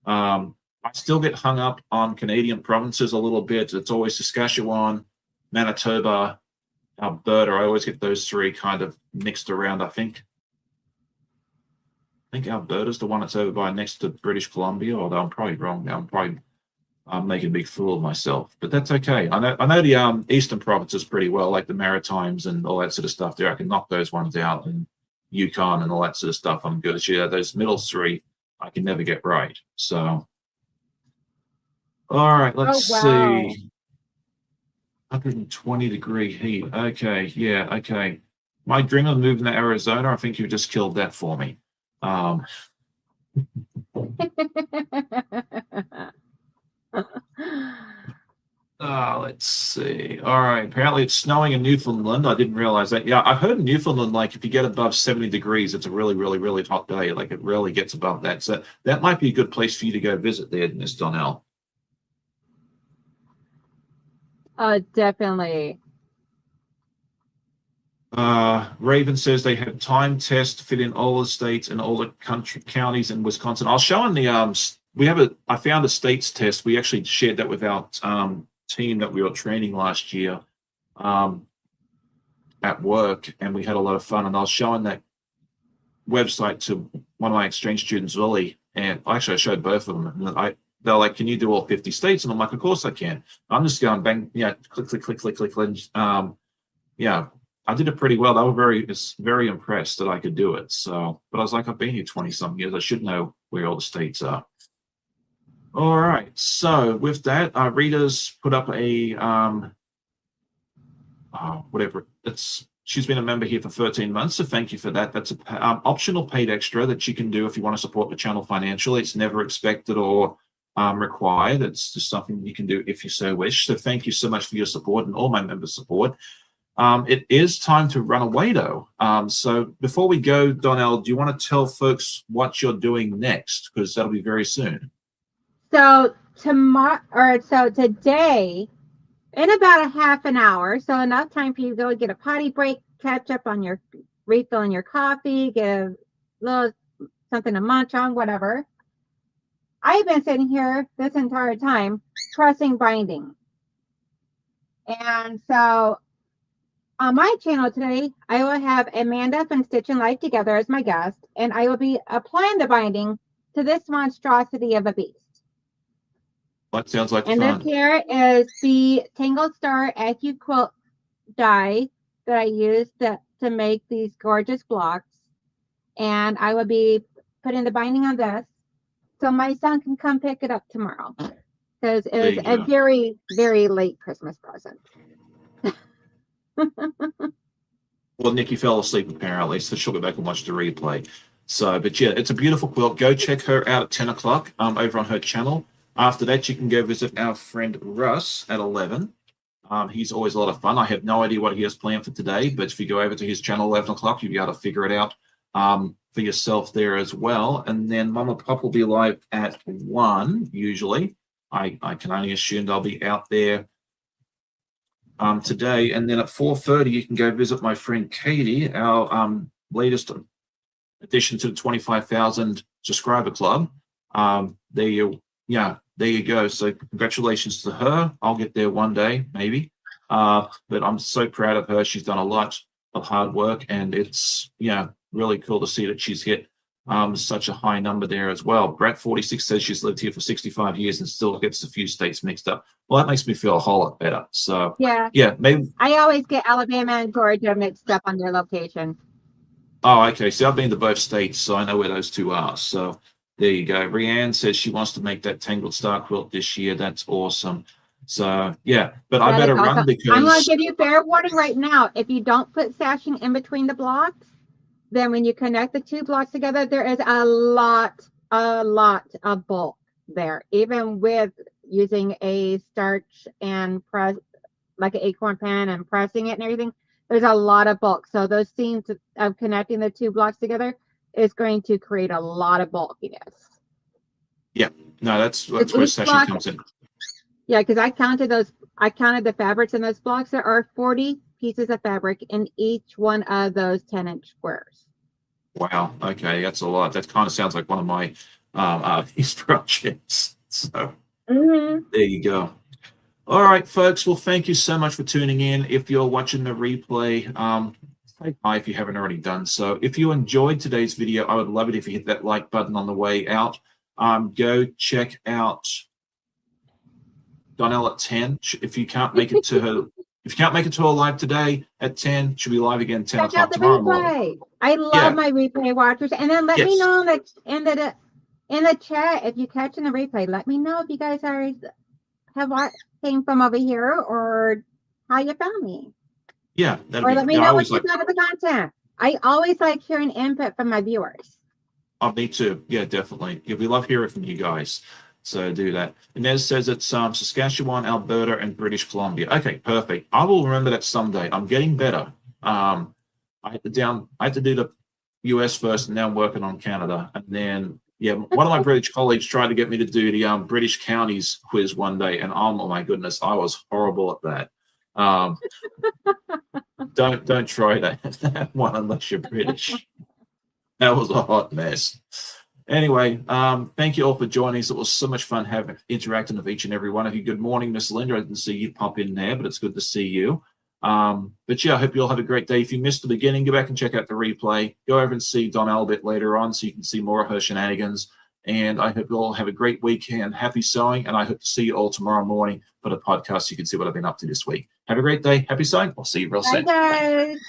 Speaker 1: I still get hung up on Canadian provinces a little bit. It's always Saskatchewan, Manitoba, Alberta. I always get those 3 kind of mixed around. I think Alberta's the one that's over by next to British Columbia, although I'm probably wrong now. I'm making a big fool of myself, but that's okay. I know the eastern provinces pretty well, like the Maritimes and all that sort of stuff there. I can knock those ones out, and Yukon and all that sort of stuff I'm good at. Yeah, those middle 3 I can never get right. So all right, let's
Speaker 2: Oh wow.
Speaker 1: see. 120-degree heat. Okay, yeah, okay. My dream of moving to Arizona, I think you just killed that for me. Let's see. All right. Apparently it's snowing in Newfoundland. I didn't realize that. Yeah, I heard in Newfoundland, like if you get above 70 degrees, it's a really, really, really hot day. Like it really gets above that. So that might be a good place for you to go visit there, Miss Donnell.
Speaker 2: Definitely.
Speaker 1: Raven says they have time test fit in all the states and all the counties in Wisconsin. I'll show in the I found a states test. We actually shared that with our team that we were training last year at work, and we had a lot of fun. And I was showing that website to one of my exchange students, Lily, and actually I showed both of them. And they're like, "Can you do all 50 states?" And I'm like, "Of course I can." I'm just going bang, yeah, click, click, click, click, click, click. Yeah, I did it pretty well. They were very impressed that I could do it. So, but I was like, I've been here 20 something years. I should know where all the states are. All right. So with that, Rita's put up a whatever. She's been a member here for 13 months, so thank you for that. That's an optional paid extra that you can do if you want to support the channel financially. It's never expected or required. It's just something you can do if you so wish. So thank you so much for your support and all my members' support. It is time to run away, though. So before we go, Donnell, do you want to tell folks what you're doing next? Because that'll be very soon.
Speaker 2: So today, in about a half an hour, so enough time for you to go get a potty break, catch up on your refilling your coffee, get a little something to munch on, whatever. I've been sitting here this entire time pressing binding. And so on my channel today, I will have Amanda from Stitch and Life Together as my guest, and I will be applying the binding to this monstrosity of a beast.
Speaker 1: That sounds like
Speaker 2: fun. And this here is the Tangled Star East Quilt die that I used to make these gorgeous blocks. And I will be putting the binding on this so my son can come pick it up tomorrow. Because it is a very, very late Christmas present.
Speaker 1: Well, Nikki fell asleep apparently, so she'll go back and watch the replay. So, but yeah, it's a beautiful quilt. Go check her out at 10 o'clock over on her channel. After that, you can go visit our friend Russ at 11. He's always a lot of fun. I have no idea what he has planned for today, but if you go over to his channel 11 o'clock, you'll be able to figure it out for yourself there as well. And then Mama Pop will be live at 1, usually. I can only assume they'll be out there today. And then at 4:30, you can go visit my friend Katie, our latest addition to the 25,000 subscriber club. There you go. So congratulations to her. I'll get there one day, maybe. But I'm so proud of her. She's done a lot of hard work, and it's really cool to see that she's hit such a high number there as well. Brat46 says she's lived here for 65 years and still gets a few states mixed up. Well, that makes me feel a whole lot better. So yeah, maybe
Speaker 2: I always get Alabama and Georgia mixed up on their location.
Speaker 1: Oh, okay. See, I've been to both states, so I know where those two are. So there you go. Rianne says she wants to make that Tangled Star quilt this year. That's awesome. So yeah, but I better run because
Speaker 2: I'm going to give you fair warning right now. If you don't put sashing in between the blocks, then when you connect the two blocks together, there is a lot of bulk there. Even with using a starch and press, like an acorn pen and pressing it and everything, there's a lot of bulk. So those seams of connecting the two blocks together is going to create a lot of bulkiness.
Speaker 1: Yeah, no, that's where sashing comes in.
Speaker 2: Yeah, because I counted the fabrics in those blocks. There are 40 pieces of fabric in each one of those 10-inch squares.
Speaker 1: Wow. Okay, that's a lot. That kind of sounds like one of my these projects. So there you go. All right, folks. Well, thank you so much for tuning in. If you're watching the replay, say hi if you haven't already done so. If you enjoyed today's video, I would love it if you hit that like button on the way out. Go check out Donnell at 10. If you can't make it to her, if you can't make it to her live today at 10, she'll be live again 10 o'clock tomorrow morning.
Speaker 2: I love my replay watchers, and then let me know in the chat if you catch in the replay. Let me know if you guys came from over here or how you found me.
Speaker 1: Yeah,
Speaker 2: or let me know what you thought of the content. I always like hearing input from my viewers.
Speaker 1: Oh, me too. Yeah, definitely. Yeah, we love hearing from you guys. So do that. Inez says it's Saskatchewan, Alberta, and British Columbia. Okay, perfect. I will remember that someday. I'm getting better. I had to do the US first, and now I'm working on Canada. And then, yeah, one of my British colleagues tried to get me to do the British counties quiz one day, and oh my goodness, I was horrible at that. Don't try that one unless you're British. That was a hot mess. Anyway, thank you all for joining us. It was so much fun interacting with each and every one of you. Good morning, Miss Linda. I didn't see you pop in there, but it's good to see you. But yeah, I hope you all have a great day. If you missed the beginning, go back and check out the replay. Go over and see Donnell a bit later on so you can see more of her shenanigans. And I hope you all have a great weekend. Happy sewing. And I hope to see you all tomorrow morning for the podcast so you can see what I've been up to this week. Have a great day. Happy sewing. I'll see you real soon.
Speaker 2: Bye, guys.